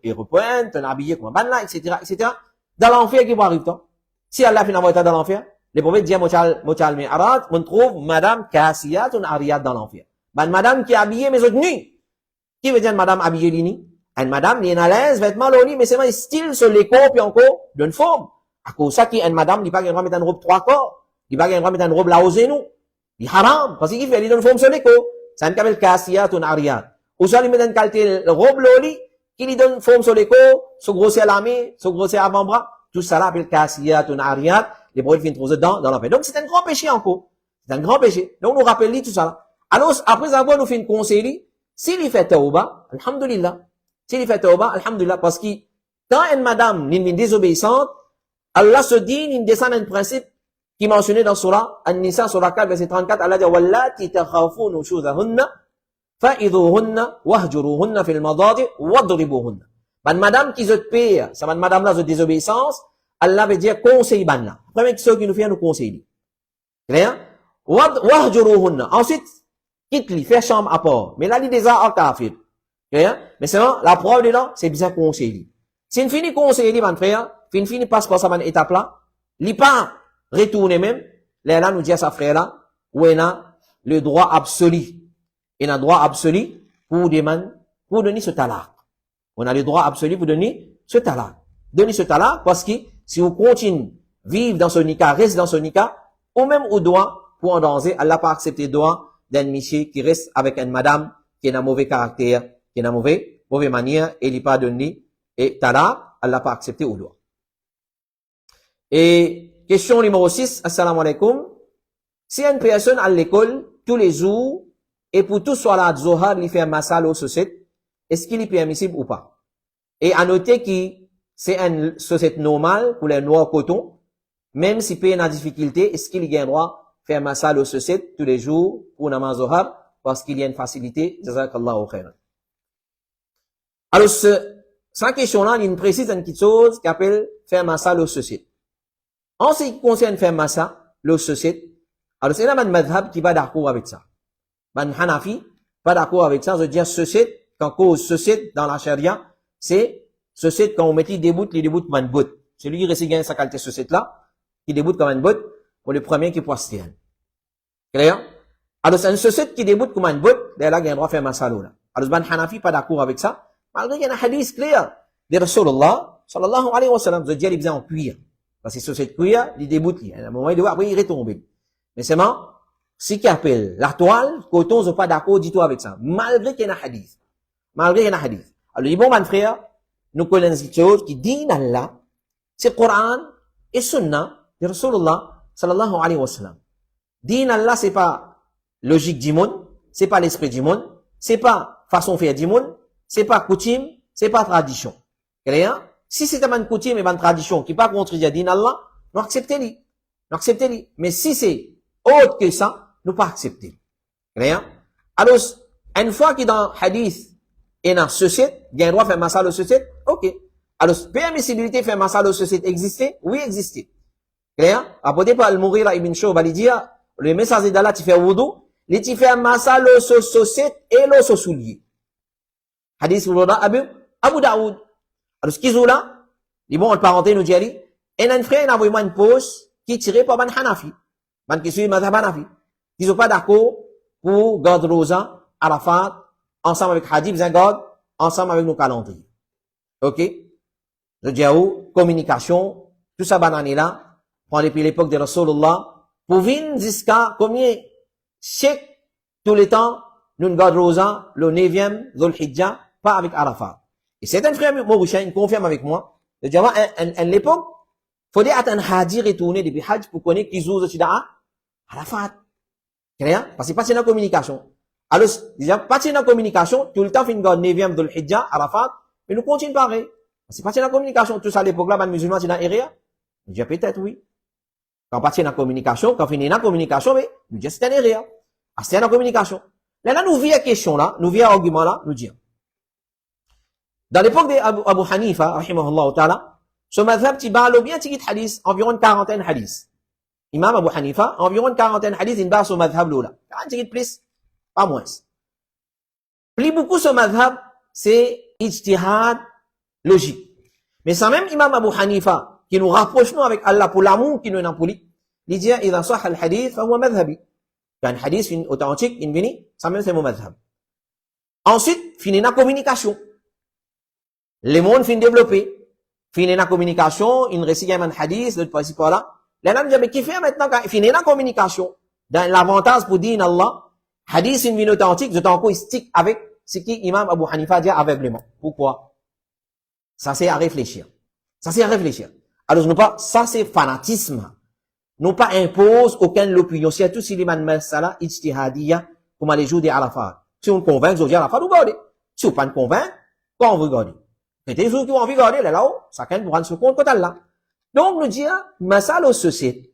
européenne, tu es habillé comme un ban là, etc., etc. Dans l'enfer, qui va arriver, toi? Si Allah fait envoyer dans l'enfer, les prophètes disent, mochal mi'arat, on trouve madame kasiyat ou ariyat dans l'enfer. Ben, madame qui est habillée, mais autres nues. Qui veut dire madame habillée l'ini? Une madame, qui est à l'aise, vêtements l'oni, mais c'est un style sur les corps, puis encore, d'une forme. À cause ça, qui est une madame, il pas qu'un droit mettre une robe 3 corps. Il pas qu'un droit mettre une robe là aux genoux. Il haram. Parce qu'il fait, il donne forme sur les corps. Ça ne s'appelle kasiyat ou ariyat. Ou ça, il met une qualité robe l'oli, qui lui donne forme sur les corps, sur grossir la main, sur grossir avant-bras. Tout ça, là, appelle kasiyat ou ariyat. Les prophètes viennent trouver dans l'enfer. Donc, c'est un grand péché encore. C'est un grand péché. Donc, nous rappelons tout ça. Alors, après avoir nous fait une conseil, s'il y fait tauba, alhamdulillah. S'il y fait tauba, alhamdulillah. Parce que, quand une madame n'est désobéissante, Allah se dit, il descend un principe qui est mentionné dans Surah An-Nisa, Surah 4, verset 34, Allah dit, وَاللَّاتِ تَخَافُونَ نُشُوزَهُنَّ فَإِذُوهُنَّ وَهْجُرُوهُنَّ فِي الْمَضَاجِعِ وَاضْرِبُوهُنَّ. Ben, madame qui se pire, ça madame là, de désobéissance, Allah veut dire conseil ban là. Première question qui nous fait, nous conseiller. Clair? Wahjuruhunna. Ensuite, quitte-li, fait chambre à part. Mais là, il déjà en kafir. Clair? Mais c'est la preuve de là, c'est bien conseiller. Si une fini conseiller, mon frère, si une fini passe par cette étape là, il pas retourner même, là, nous dit à sa frère là, où il a le droit absolu. Il a le droit absolu pour donner ce talak. On a le droit absolu pour donner ce talak. Donner ce talak parce que si vous continuez vivre dans ce nika, reste dans ce nika, ou même au doigt, pour en danger, Allah n'a pas accepté le doigt d'un monsieur qui reste avec une madame qui a un mauvais caractère, qui a une mauvaise manière, et il n'est pas donné, et talak, Allah n'a pas accepté au doigt. Et, question numéro 6, assalamu alaikum. Si une personne à l'école, tous les jours, et pour tout soit la zohar, il fait un massal au société, est-ce qu'il est permissible ou pas? Et à noter que c'est une société normale pour les noirs coton, même si paye une difficulté, est-ce qu'il y a un droit de faire massal au société tous les jours pour namaz zohar, parce qu'il y a une facilité, jazakallahu khairan. Alors, cette question-là, il précise une petite chose qui appelle faire massal au société. En ce qui concerne faire massal au société, alors c'est là un madhab qui va d'accord avec ça. Man Hanafi, pas d'accord avec ça, je veux dire société, quand cause société dans la charia, c'est société quand on met des bouts man bout. Celui qui récite sa qualité société là, qui débute comme une botte, pour le premier qui posterne. Clair? Alors, c'est une société qui débute comme une botte, là, il y a un droit de faire masalo, là. Alors, ben Hanafi pas d'accord avec ça, malgré qu'il y a un hadith clair de Rasulullah, sallallahu alayhi wa sallam, vous avez dit, il faisait en cuir. Parce que société cuir, il débute, à un moment, il doit, après, il retombe. Mais c'est bon, ce qui appelle la toile, coton, ils sont pas d'accord du tout avec ça. Malgré qu'il y a un hadith. Malgré qu'il y a un hadith. Alors, les bons, mon frère, nous connaissons quelque chose qui dit Allah, c'est Coran et Sunna de Rasulullah, sallallahu alayhi wa sallam. Din Allah, c'est pas logique du monde, c'est pas l'esprit du monde, c'est pas façon de faire du monde, c'est pas coutume, c'est pas tradition. Clair? Si c'est une coutume et une tradition qui pas contredire din Allah, nous acceptez-les. Nous acceptez-les. Mais si c'est autre que ça, nous pas accepter. Clair? Alors, une fois qu'il dans hadith et dans société, il y a un droit de faire masal au société, ok. Alors, permissibilité de faire masal au société existait? Oui, existait. Clair? Apporté par Al-Mughira ibn Shu'ba, il dit, le message d'Allah, tu fais wudu, il tu fais masal au société et l'eau soulier. Hadith Abu Daoud. Alors, ce qu'ils ont là, ils vont en parenté nous dire, et un frère, il a envoyé une pause qui tirait par Ban Hanafi. Ban qui suit Madhab Hanafi. Ils sont pas d'accord pour garder Rosa, Arafat, ensemble avec Hadith, ils gardent ensemble avec nos calendriers. Ok? Je dis à vous, communication, tout ça banane là, prend depuis l'époque de Rasulullah, pour venir jusqu'à combien, chaque, tous les temps, nous gardons Rosa, le 9e, Dhul Hijjah, pas avec Arafat. Et c'est un frère mauricien, il confirme avec moi. Je dis à l'époque, fallait attendre Hadi retourner depuis Hajj pour connaître qu'ils osent aussi Arafat. Clair? Parce que pas dans la communication. Alors, déjà, pas dans la communication, tout le temps, fin garde 9e Dhul Hijjah, Arafat, mais nous continuons pareil. Parce que pas dans la communication, tout ça à l'époque là, les musulmans, c'est dans l'area. Je dis peut-être oui. Quand pas dans la communication, quand finit dans la communication, mais, nous disons c'est dans l'area. Ah, c'est dans la communication. Là, nous vient question là, nous vient argument là, nous disons. Dans l'époque d'Abu Hanifa, rahimahullah ta'ala, ce madhab, tu parles bien, tu hadith, environ une quarantaine hadith. Imam Abu Hanifa, environ une quarantaine hadith, il bat ce madhab là. Quand tu plus, pas moins. Plus beaucoup ce madhab, c'est ijtihad logique. Mais sans même Imam Abu Hanifa, qui nous rapproche nous avec Allah pour l'amour qui nous est pour lui, il dit, il a sah al hadith, fa huwa madhabi. Quand un hadith authentique, il vient, ça même c'est mon madhab. Ensuite, finit la communication. Les mondes finissent développer. Finit la communication, il récite un hadith, l'autre par-ci par-là. Les gens disent, mais qui fait maintenant quand finit la communication? Dans l'avantage pour dire Allah, hadith une vie authentique, je t'en stick avec ce qui Imam Abu Hanifa dit aveuglément. Pourquoi? Ça c'est à réfléchir. Ça c'est à réfléchir. Alors, nous pas, ça c'est fanatisme. Nous pas impose aucune opinion. Surtout si l'imam masala, ijtihadiyya, comme les jours des Arafat. Si on convainc, vous dire Arafat, vous regardez. Si on pas convainc, quand on veut regarder? Et des jours qui ont envie de regarder, là-haut, chacun pourra se compte quand là. Donc, nous disons, masala au société.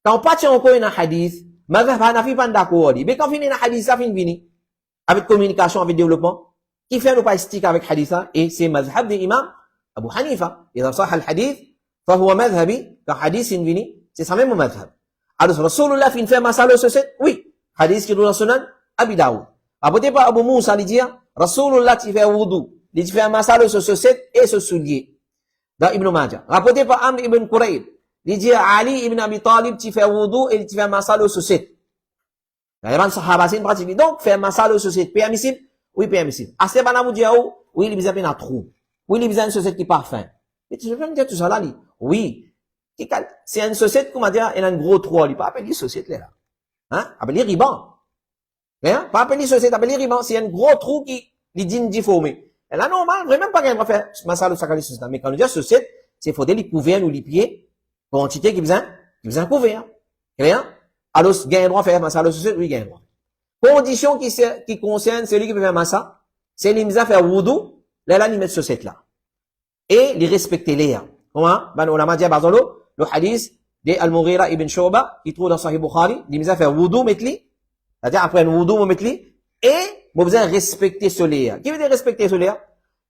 Quand on partit encore dans hadith, madhab Hanafi pas d'accord, mais quand on finit dans hadith, ça finit. Avec communication, avec développement, qui fait nous pas stick avec hadith, et c'est madhab de l'imam Abu Hanifa. إذا صح الحديث فهو مذهبي كحديث فيني c'est ça même madhab. Alors Rasulullah fin fait masala au société? Oui. Hadith qui est dans Sunan Abi Daoud. Après pas Abu Musa il dit Rasulullah qui fait wudu, il fait masala au société et se soulier. Dans Ibn Majah. Rapporté par Amr ibn Qurayb, il dit Ali ibn Abi Talib qui fait wudu et il fait masala au société. Les sahaba c'est une pratique. Donc faire masala au société permissible? Oui, permissible. Assez banamou dit oui, il besoin d'un trou. Oui, il besoin d'une société qui parfum. Mais tu veux me dire tout ça là, oui. C'est une société, comment dire, elle a un gros trou, il pas appeler société là. Hein? Appeler riban. Hein? Pas appeler société, appeler riban. C'est un gros trou qui, les dînes difformés. Et là, normal, vraiment pas qu'elle va faire, masala sakali société. Mais quand on dit société, c'est faut les couverts ou les pieds, quantité qui besoin couvert. Clair? Alors, gagne droit faire masala société, oui, gagne droit. Condition qui concerne celui qui peut faire massa, c'est les mises à faire wudu, là, il met société là. Et les respecter les. Comment? Ben, on a dit à Bazolo, le hadith de Al-Mughira ibn Shu'ba, qui trouve dans Sahih Bukhari, il nous a fait wudu, metli. C'est-à-dire, après un wudu, metli. Et, vous besoin respecter ce léa. Qui veut dire respecter ce léa?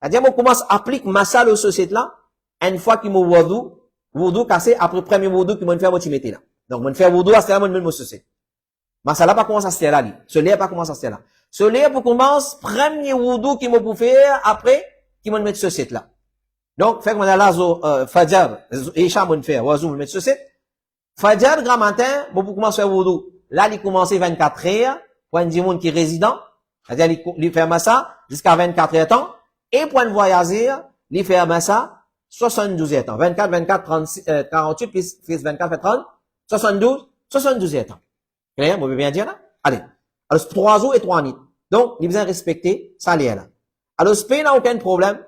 C'est-à-dire, on commence à appliquer masal aux sociétés là, une fois qu'il m'a wudu cassé, après premier wudu, qu'il m'a fait votre là. Donc, on fait wudu, à ce là, on me société. Masala pas commence à se faire là, ce léa pas commence à se faire là. Ce léa pour commence, premier wudu qu'il m'a pour faire, après, qu'il m'a mettre société là. Donc, fait que on a là, Fajar, Isham, on fait, oiseau, on met société. Fajr, grand matin, bon, pour commencer à wudu. Là, il commence 24 heures, pour un monde qui est résident. C'est-à-dire, il fait ça jusqu'à 24 heures temps. Et pour un voyageur, il fait ça 72 heures temps. 24, 24, 36, 48, plus 24, fait 30, 72 heures temps. Clair? Vous pouvez bien dire, là? Allez. Alors, 3 jours et 3 nuits. Donc, il besoin respecter ça, là. Alors, ce n'a aucun problème.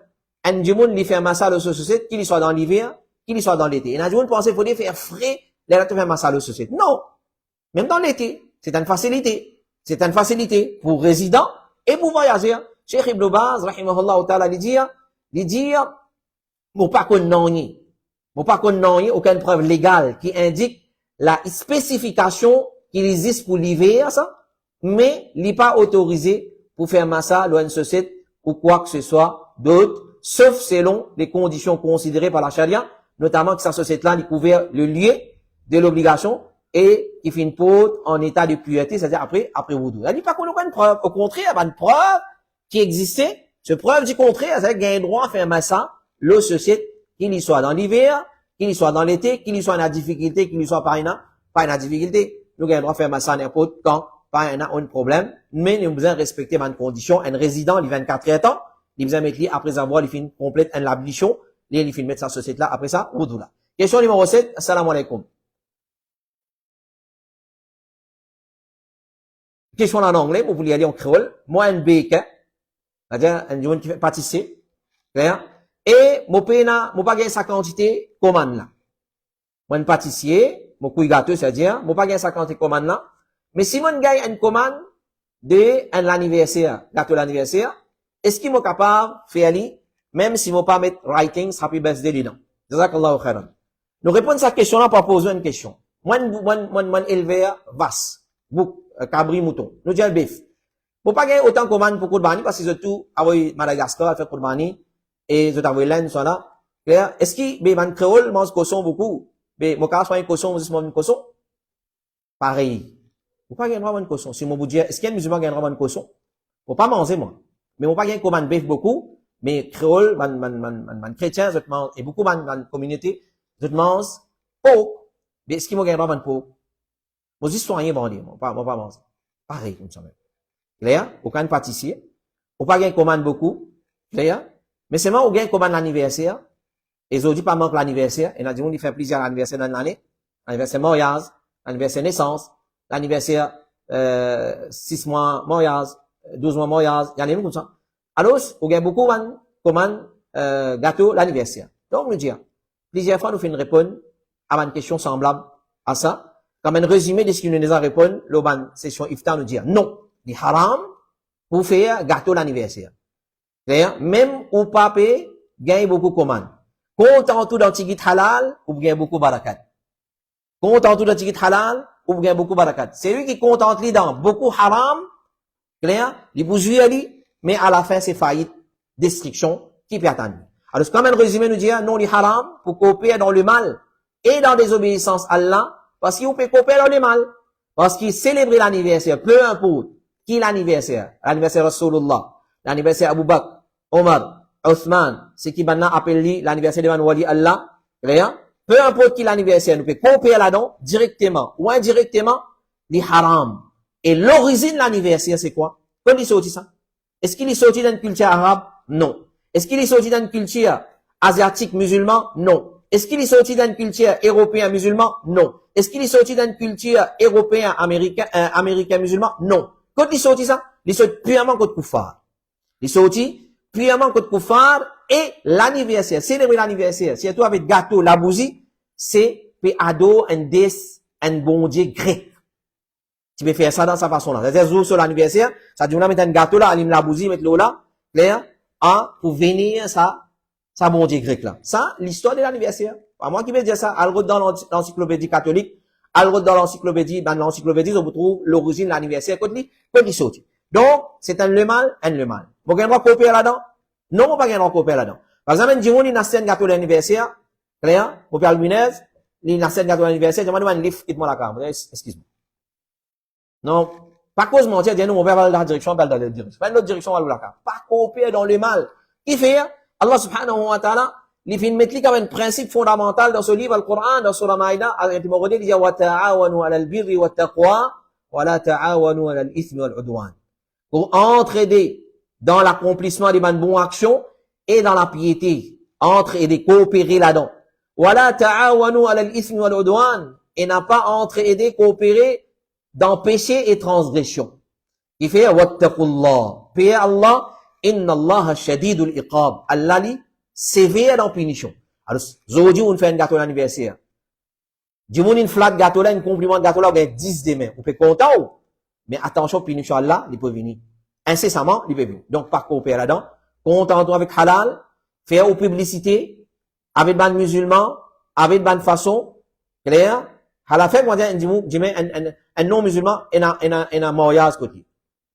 Un monde, il fait ça, le société, qu'il soit dans l'hiver, qu'il soit dans l'été. Et un monde pense qu'il faut faire frais, les gens faire ça, le société. Non. Même dans l'été. C'est une facilité. C'est une facilité pour résidents et pour voyageurs. Cheikh Ibn Baz, rahimahullah ta'ala, il dit, bon, pas qu'on n'en aucune preuve légale qui indique la spécification qu'il existe pour l'hiver, ça, mais il n'est pas autorisé pour faire massa, loin de société, ou quoi que ce soit d'autre, sauf selon les conditions considérées par la charia, notamment que sa société-là, il couvert le lieu de l'obligation et il fait une pause en état de pureté, c'est-à-dire après wudu. Il dit pas qu'on a une preuve. Au contraire, il y a une preuve qui existait. Cette preuve du contraire, c'est qu'il y a un droit à faire massa, le société, qu'il y soit dans l'hiver, qu'il y soit dans l'été, qu'il y soit en difficulté, qu'il y soit pas en difficulté. Nous avons un droit à faire massa n'importe quand, pas un problème, mais nous avons besoin de respecter une condition. Un résident, il 24 heures temps, il besoin de mettre après avoir, il fait une complète l'ablution, il fait mettre sa société là, après ça, wudu là. Question numéro 7, assalamu alaikum. Question en anglais, vous pouvez aller en créole. Moi, un baker, c'est-à-dire, un jour qui fait pâtisser, clair? Et, mon pas gagner sa quantité commande là. Moi, un pâtissier, mon couille gâteau, c'est-à-dire, mon pas gagner sa quantité commande là. Mais si moi, gagne une commande de un anniversaire, gâteau l'anniversaire, est-ce qu'il est capable de faire lui, même si moi pas mettre writings, happy birthday dedans? Jazakallahu khairan. Nous répondons à cette question-là pour poser une question. Moi, éleveur vaste, cabri mouton. Nous disons bœuf. Pour pas gagner autant de commandes pour Kourbani, parce que c'est tout, avec Madagascar, à faire Kourbani, et c'est avec l'Inde, soit là. Clair? Est-ce que, ben, créole mange cochon beaucoup? Ben, mon cas, soit un cochon, vous un cochon? Pareil. Pour pas gagner vraiment un cochon. Si mon vous dire, est-ce qu'il y a un musulman qui gagne vraiment un cochon? Pour pas manger, moi. Mais mon pas gagner commande bœuf beaucoup, mais créole, chrétien, je mange, et beaucoup, communauté, je mange, porc. Mais est-ce qu'il m'a gagné vraiment un porc? Moi, je suis rien bandit, moi, pas manger. Pareil, comme ça même. Clair? Aucun pâtissier. Ou pas gagner commande beaucoup. Clair? Mais c'est moi, ou gagne commande l'anniversaire. Et ils ont dit pas manque l'anniversaire. Et on a dit, on y fait plusieurs anniversaires dans l'année. L'anniversaire mariage, l'anniversaire naissance, l'anniversaire, 6 mois mariage, 12 mois mariage. Il y en a comme ça. Alors, on gagne beaucoup commande, gâteau l'anniversaire. Donc, nous dire, plusieurs fois, nous faisons une réponse à une question semblable à ça. Comme un résumé de ce qu'il nous a répondu, l'Oban session iftar nous dit non, il est haram pour faire gâteau l'anniversaire. C'est-à-dire, même ou pas payer, gagne beaucoup de commandes. Content tout dans tigit halal, ou gagne beaucoup barakat. Content tout dans tigit halal, ou gagne beaucoup barakat. C'est lui qui contente lui dans beaucoup haram, clair, il vous lui, mais à la fin, c'est faillite, destruction, qui peut attendre. Alors, comme un résumé nous dit, non, il est haram pour copier dans le mal et dans des obéissances à Allah, parce qu'il peut copier dans le mal. Parce qu'il célèbre l'anniversaire, peu importe qui l'anniversaire. L'anniversaire Rasulullah, l'anniversaire Abu Bakr, Omar, Othman, c'est qui maintenant appelle l'anniversaire de Wali Allah. Rien. Peu importe qui l'anniversaire, nous peut copier là-dedans, directement ou indirectement, les haram. Et l'origine de l'anniversaire, c'est quoi? Quand il sortit ça? Est-ce qu'il est sorti d'une culture arabe? Non. Est-ce qu'il est sorti d'une culture asiatique musulmane? Non. Est-ce qu'il est sorti d'une culture européenne musulmane? Non. Est-ce qu'il est sorti d'une culture européenne américain musulman? Non. Quand il est sorti ça, il est sorti purement contre Koufar. Il est sorti purement contre Koufar et l'anniversaire, célébrer l'anniversaire, surtout avec gâteau, la bougie, c'est ado un bon Dieu grec. Tu peux faire ça dans sa façon là. C'est-à-dire, jour sur l'anniversaire, ça dit, on va mettre un gâteau là, allume la bougie, mettre l'eau là, clair, pour venir ça bon Dieu grec là. Ça, l'histoire de l'anniversaire. À moi qui vais dire ça, algo dans l'encyclopédie catholique, algo dans l'encyclopédie, on retrouve l'origine de l'anniversaire, quand il sorti. Donc, c'est le mal. Vous avez un copier là-dedans? Non, vous n'avez pas un copier là-dedans. Par exemple, un dimanche, il a un gâteau d'anniversaire, clair, vous pouvez allumer, il a un gâteau d'anniversaire, je demande un livre, quitte-moi la carte. Excuse-moi. Non, pas cause mentir, dis-nous, on va dans la direction, on va dans la direction. Pas une autre direction, on va la carte. Pas copier dans le mal. Qui fait? Allah subhanahu wa ta'ala, il fait mettre comme un principe fondamental dans ce livre, le Coran, dans Surah Maïda, il dit wa ta'awanu 'alal birri wat taqwa wa la ta'awanu 'alal ithmi wal 'udwan. Pour entraider dans l'accomplissement des bonnes actions et dans la piété, entraider, coopérer là-dedans. Wa la ta'awanu 'alal ithmi wal 'udwan, et n'a pas entraider, coopérer dans péché et transgression. Il fait wattaqullah, paix Allah, inna Allah shadidul iqab. Allah li sévère dans punition. Alors, aujourd'hui, on fait un gâteau d'anniversaire. Du monde, une flat gâteau là, un compliment de gâteau là, on a 10 demain. On peut content, mais attention, punition Allah, il peut venir. Incessamment, il peut venir. Donc, pas coopérer là-dedans. Content-toi avec halal, faire aux publicités, avec ban musulman, avec ban façon, clair. À la fin, on dit, un non-musulman, il a un mariage côté.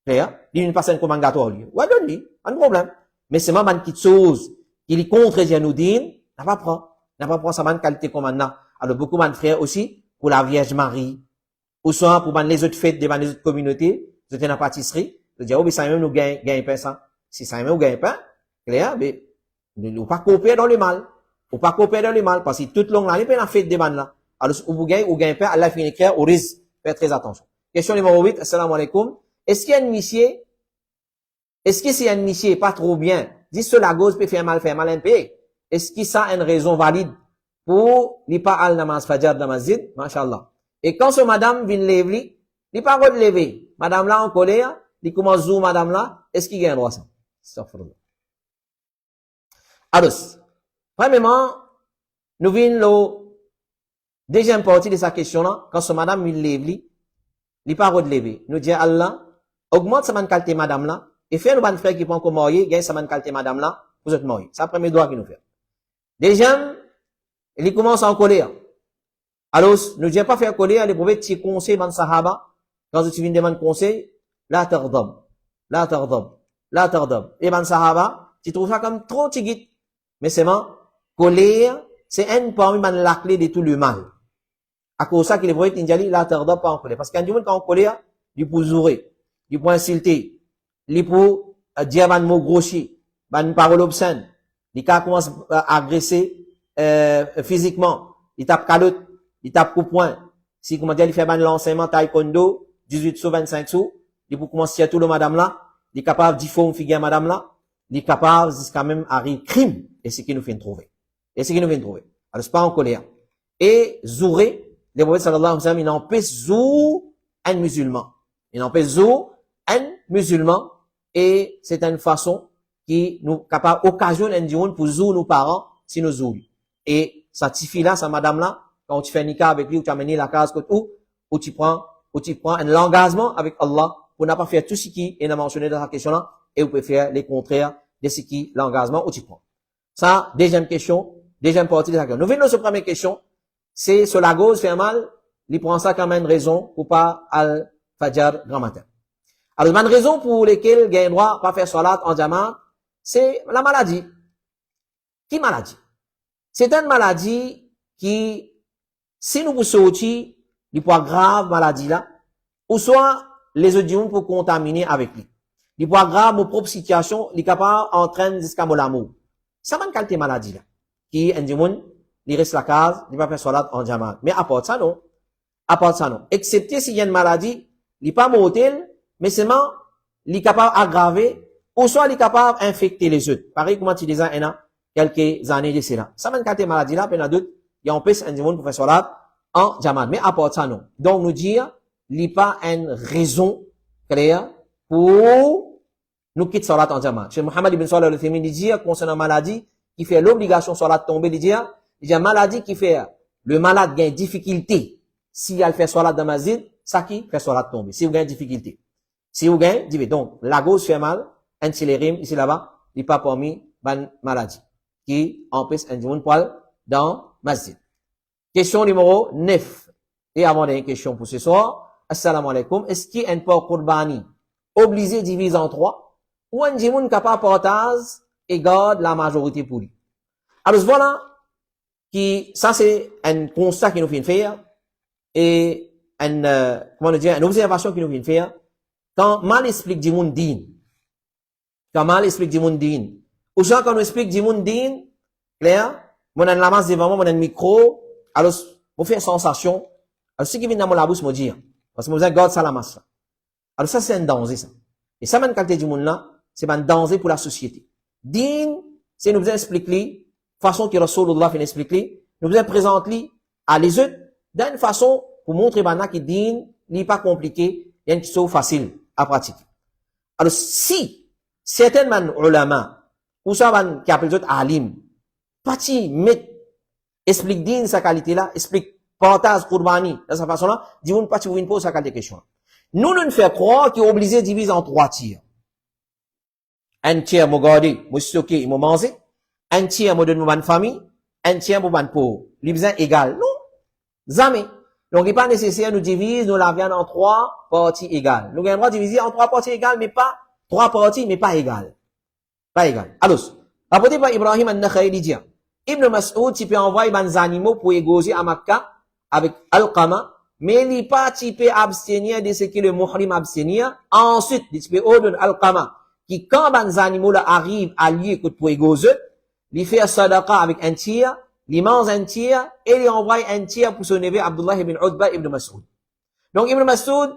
Clair. Il y a une personne comme un gâteau, lui. Ouais, donne-lui. Pas de problème. Mais c'est même une petite chose qui est contre Janoudine, n'a pas prendre sa bonne qualité comme on a. Alors, beaucoup de frères aussi, pour la Vierge Marie, ou soit pour les autres fêtes devant les autres communautés, vous êtes dans la pâtisserie, vous dites, oh, mais ça même nous gagne pas ça. Si ça même nous gagne pas, clair, mais, nous pas coopérer dans le mal. Ou pas coopérer dans le mal, parce que toute longue l'année, la fête devant là. Alors, ou gagne pas, Allah finit clair, au risque. Faites très attention. Question numéro 8, assalamu alaikum. Est-ce qu'il y a une mission? Est-ce que c'est un mission pas trop bien? Dis cela gauche peut faire mal un peu. Est-ce que ça a une raison valide pour ne pas al namaz fajr dans masjid? Masha'Allah. Et quand ce madame vient lever, il pas droit de lever. Madame là en colère, il commence zoom madame là, est-ce qu'il gagne droit ça? Astaghfirullah. Alors, premièrement, nous venons la deuxième partie de sa question là, quand ce madame vient lever, il pas droit de lever. Nous disons Allah, augmente sa bonne qualité madame là, et fait nos bonnes frères qui prennent comme marié, gagne sa bonne qualité madame là, vous êtes marié. C'est le premier droit qu'il nous fait. Deuxième, il commence en colère. Alors, nous disons pas faire colère, les prophètes, tu conseils dans sahaba, quand tu viens demander conseil, la tardab, la tardab, la tardab. Et dans sahaba, tu trouves ça comme trop tigit. Mais c'est bon, colère, c'est un parmi la clé de tout le mal. À cause de ça que les prophètes, ils disent, la tardab pas en colère. Parce qu'un du monde, quand en colère, il peut zourer, il peut insulter, il peut dire un mot grossier, une parole obscène, il commence à agresser physiquement, il tape calotte, il tape coup de poing. Si comment dire, il fait un l'enseignement taekwondo, 18 sous 25 sous, il peut commencer à tout le madame là, il est capable d'y faut figure madame là, il est capable jusqu'à même arriver crime, et c'est ce qui nous fait trouver. Et c'est ce qui nous fait trouver. Alors c'est pas en colère. Et zouré, les prophètes sallallahu alayhi wa sallam, il empêche zou un musulman. Il empêche zou un musulman, et c'est une façon qui nous capable occasionne pour zou nos parents si nous zou. Et ça fille là, ça madame là, quand tu fais un nikah avec lui, ou tu as mené la case ou tu prends un engagement avec Allah pour ne pas faire tout ce qui est mentionné dans la question là, et vous pouvez faire les contraires de ce qui l'engagement où tu prends. Ça, deuxième question, deuxième partie de la question. Nous venons sur la première question, c'est sur la gauche fait mal, il prend ça comme une raison pour pas al fajr grand matin. Alors, une raison pour lesquelles il y a droit pas faire salat en diamant, c'est la maladie. Qui maladie? C'est une maladie qui, si nous vous sortir, il peut grave maladie là, ou soit les audions pour contaminer avec lui. Il peut grave nos propres situations, il est capable entraîner jusqu'à l'amour. Ça m'a une qualité maladie là. Qui, un diamant, il reste la case, il va faire salat en diamant. Mais à part ça, non. À part ça, non. Excepté s'il y a une maladie, il n'est pas mortel, mais seulement, il est capable d'aggraver, ou soit il est capable d'infecter les autres. Pareil, comment tu disais, il y a quelques années de cela. Ça m'a une qualité maladie là, puis il y en a d'autres, il empêche un diamant pour faire salat en diamant. Mais à part ça, non. Donc, nous dire, il n'y a pas une raison claire pour nous quitter salat en diamant. Chez Mohammed ibn Salih al-Uthaymeen, il dit, concernant la maladie, qui fait l'obligation salat de tomber, il dit, maladie qui fait, le malade gagne difficulté, si elle fait salat dans ma zid, ça qui fait salat de tomber. Si vous gagnez difficulté. Si vous gagnez, dit, donc, la gauche fait mal, un tilérim, ici là-bas, il n'est pas parmi, ban maladie, qui empêche un diamant poil dans masjid. Question numéro 9. Et avant d'une question pour ce soir, assalamu alaikum, est-ce qu'il y a un porc qurbani obligé divisé en 3 ou un djimoun capable partage et garde la majorité pour lui? Alors voilà, ça c'est un constat qui nous vient faire et une observation qui nous vient faire quand mal explique djimoun din. Quand mal explique djimoun din. Ou soit quand on explique djimoun din, Clair? Mon an la masse devant moi, mon an micro. Alors, vous faites sensation. Alors, ce qui vient dans mon la bouche, me dire. Parce que vous avez garde ça la masse, là. Alors, ça, c'est un danger, ça. Et ça, même qualité du monde, là, c'est un danger pour la société. Din, c'est nous vous expliquer, façon que Rasulullah fait expliquer, nous vous présenter à les autres, d'une façon, pour montrer, que din, n'est pas compliqué, il y a une chose facile à pratiquer. Alors, si, certains man ulama, ou ça, man, qui appelle d'autres alim, parti, met, explique din sa qualité là, explique partage, kurbani, de sa façon là, dit on parti, vous pose sa qualité question. Nous, nous faisons croire qu'il est obligé de diviser en 3 tiers. Un tiers, moi, garder, moi, stocker, moi, manger. Un tiers, moi, donner ma famille. Un tiers, moi, ban pauvre. Les besoins égal. Non. Jamais. Donc, il n'est pas nécessaire de nous diviser, nous la viande en 3 parties égales. Nous avons le droit de diviser en 3 parties égales, mais pas 3 parties, mais pas égales. Pas égales. Alors, rapporté par Ibrahim al-Nakha'i, il dit, Ibn Mas'ud, tu peux envoyer des animaux pour égauger à Makkah avec Al-Qama, mais il n'est pas typé abstenir de ce que le muhrim abstenir. Ensuite, il typé ordonne Al-Qama, qui quand les animaux là arrivent à lieu pour égauger, il fait sadaqa avec un tiers, il mange un tiers, et il envoie un tiers pour son neveu Abdullah ibn Utba ibn Mas'ud. Donc, Ibn Mas'ud,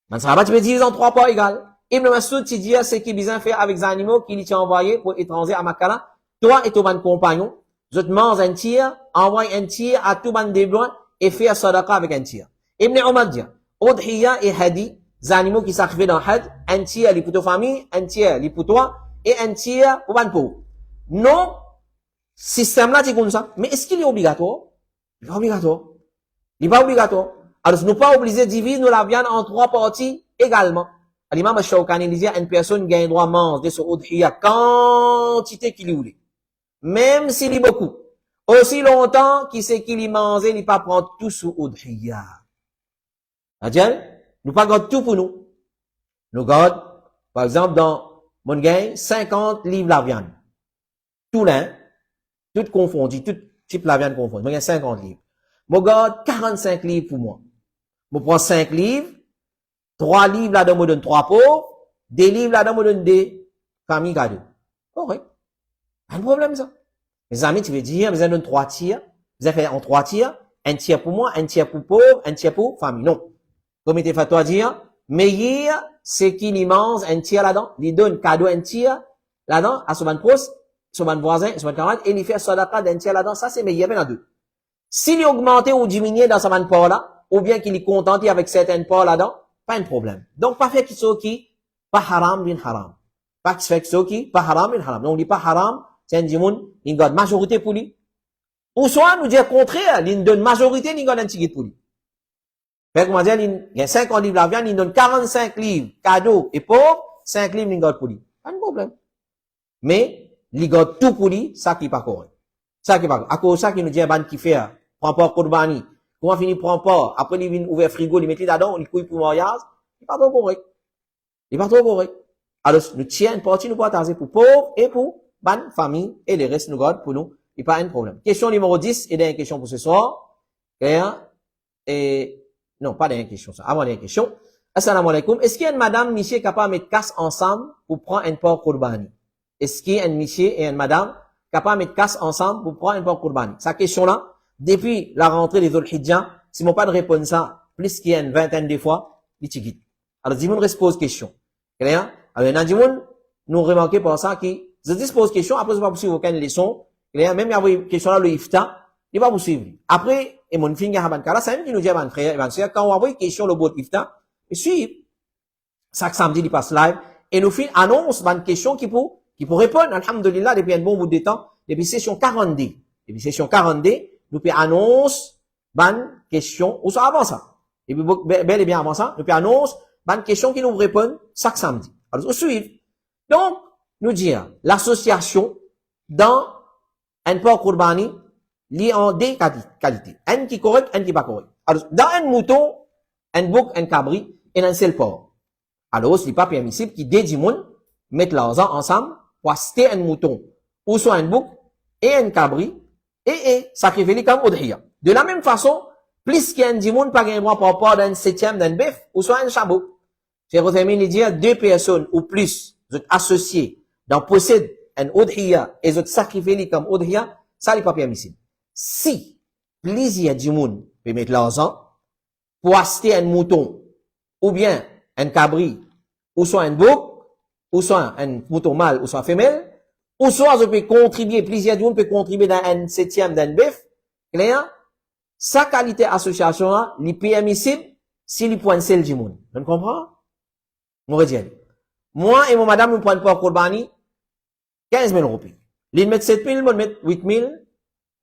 man sahaba, tu peux diviser en 3 parts égales. Ibn Mas'ud, tu dis ce qu'il besoin faire avec les animaux qu'il t'a envoyé pour étranger à Makkah. Toi et ton compagnon, vous mangez un tiers, envoie un tiers à tout ban des blancs, et faire sadaqa avec un tiers. Ibn Umar dit, Udhiya et Hadi, les animaux qui sacrifient dans Had, un tiers les pour ta famille, un tiers les pour toi, et un tiers pour ban pauvre. Non, système là, c'est comme ça. Mais est-ce qu'il est obligatoire? Il est obligatoire. Il n'est pas obligatoire. Alors, nous ne sommes pas obligés de diviser la viande en 3 parties également. L'imam al-Shawkani disait, une personne gagne droit à manger de ce Udhiya quantité qu'il voulait. Même s'il est beaucoup. Aussi longtemps qu'il sait qu'il y mange, il pas prendre tout sous Udhiya. C'est-à-dire, nous pas garde tout pour nous. Nous garde, par exemple, dans mon gain, 50 livres la viande. Tout l'un, tout confondu, tout type la viande confondu. Mon gain 50 livres. Mon garde 45 livres pour moi. Je prends 5 livres, 3 livres là-dedans me donne 3 pauvres, 2 livres là-dedans me donne des familles cadeaux. Correct. Pas de problème, ça. Mes amis, tu veux dire, vous avez donné 3 tiers, vous avez fait en 3 tiers, un tiers pour moi, un tiers pour pauvre, un tiers pour famille. Non. Comme il était fait toi dire, meilleur, c'est qu'il y mange un tiers là-dedans, il donne cadeau un tiers là-dedans, à son proche, son voisin, son camarade, et il fait sadaqa d'un tiers là-dedans, ça c'est meilleur, il y en a 2. S'il est augmenté ou diminué dans sa part là, ou bien qu'il est contenté avec certaines parts là-dedans, pas de problème. Donc, pas fait quelque chose qui, pas haram, bin haram. Pas fait quelque chose qui, pas haram, bin haram. Donc, on dit pas haram, c'est un dimoun, il donne majorité pour lui. Ou soit, nous dire contraire, il donne majorité, il donne un ticket pour lui. Fait que, dire, il y a 50 livres la viande, il donne 45 livres, cadeau et pauvre, 5 livres, il donne pour lui. Pas de problème. Mais, il donne tout pour lui, ça qui est pas correct. Ça qui est pas correct. À cause de ça, qu'il nous dit, ban qui fait, prend pas Qurbani. Comment finit prend pas, après, il vient ouvrir frigo, il met là-dedans, il couille pour mariage. Il n'est pas trop correct. Il n'est pas trop correct. Alors, nous tiens une partie, nous partager pour pauvres et pour ban famille, et le reste, nous garde pour nous. Il n'y a pas un problème. Question numéro 10, et dernière question pour ce soir. Et, non, pas dernière question, ça. Avant dernière question. Assalamu alaikum. Est-ce qu'il y a une madame, monsieur, capable de mettre casse ensemble pour prendre un porc Qurbani? Est-ce qu'il y a un monsieur et une madame capable de mettre casse ensemble pour prendre un porc Qurbani? Sa question-là, depuis la rentrée des Dhul-Hijjah, si mon pas de répondre ça, plus qu'il y a une vingtaine de fois, il t'y alors, Dimoun pose question. Clair? Alors, il y a Dimoun, nous remarquons par ça qui, je dis pose question, après, je vais pas poursuivre aucune leçon. Clair? Même, il y a une question là, le ifta, il va poursuivre. Après, et mon finger à Bankara, c'est même qui nous dit à mon frère, quand on envoie une question, le bot ifta, et suivre. Ça, samedi, il passe live, et nous fait annonce, une question qui pour répondre, alhamdulillah, depuis un bon bout de temps, depuis session 40D. Depuis session 40D, nous fait annonce, une question, ou ça avant ça. Et puis, bel et bien avant ça, nous fait annonce, une question qui nous répond chaque samedi. Alors, on suit. Donc, nous dire, l'association dans un porc Qurbani, lié en deux qualités. Un qui est correct, un qui n'est pas correct. Alors, dans un mouton, un bouc, un cabri, et un seul porc. Alors, ce n'est pas permissible qui dédie moun, mettre l'argent ensemble, pour acheter un mouton, ou soit un bouc, et un cabri, et sacrifier comme Udhiya. De la même façon, plus qu'il y a un dimoun, pas gain par rapport d'un septième d'un bœuf, ou soit un chameau. J'ai retenu de dire 2 personnes ou plus, vous êtes associés, dans possède un udhiya et autres sacrifier comme udhiya, ça n'est pas permissible. Si plaisir du monde peut mettre l'argent pour acheter un mouton ou bien un cabri ou soit un bouc ou soit un mouton mâle ou soit femelle ou soit je peux contribuer, plaisir du monde peut contribuer dans un septième d'un bœuf, clair? Sa qualité association là, est permissible si il prend celle du monde. Vous comprenez? On va dire. Moi et mon madame, nous prenons pas Korbani 15 000 roupies. L'île met 7 000, moi met 8 000.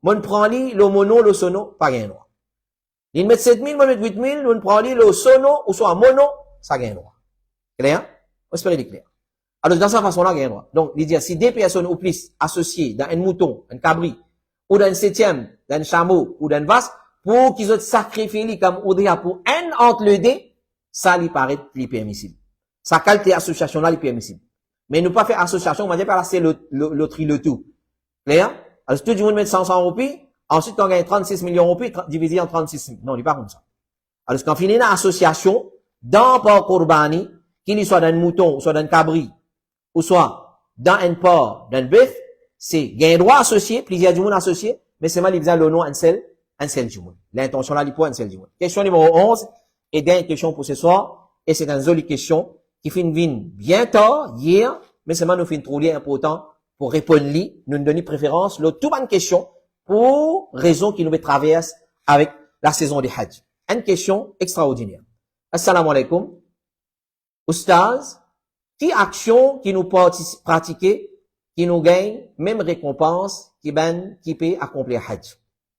Moi prend le mono, le sono, pas gain droit. L'île met 7 000, moi met 8 000. Moi prend le sono, ou soit mono, ça gain droit. Clair? On espère qu'il est clair. Alors, dans cette façon-là, gain droit. Donc, il dit, si deux personnes ou plus associées dans un mouton, un cabri, ou dans un septième, dans un chameau, ou dans une vache, pour qu'ils aient sacrifié comme Oudria pour un entre les deux, ça lui paraît plus permissible. Sa qualité association là, lui permissible. Mais nous pas faire association, on va dire par là, c'est le tout. Clair? Alors, si tout le monde met 100 roupies, ensuite, on gagne 36 millions roupies, divisé en 36 000. Non, il n'est pas comme ça. Alors, quand on finit une association, dans Port Korbani, qu'il soit dans un mouton, ou soit dans un cabri, ou soit dans un porc, dans un bœuf, c'est gain droit associé, plusieurs du monde associé, mais c'est mal, il faisait le nom, un seul du monde. L'intention là, il pour un seul du monde. Question numéro 11, et dernière question pour ce soir, et c'est une jolie question, qui fait une vine bien tard, hier, mais c'est mal, nous fait une trop important pour répondre li, nous donner préférence, l'autre toute bonne question, pour raison qui nous traverse avec la saison des Hajj. Une question extraordinaire. Assalamu alaikum. Oustaz, qui action qui nous pratiquer, qui nous gagne, même récompense, qui peut accomplir Hajj?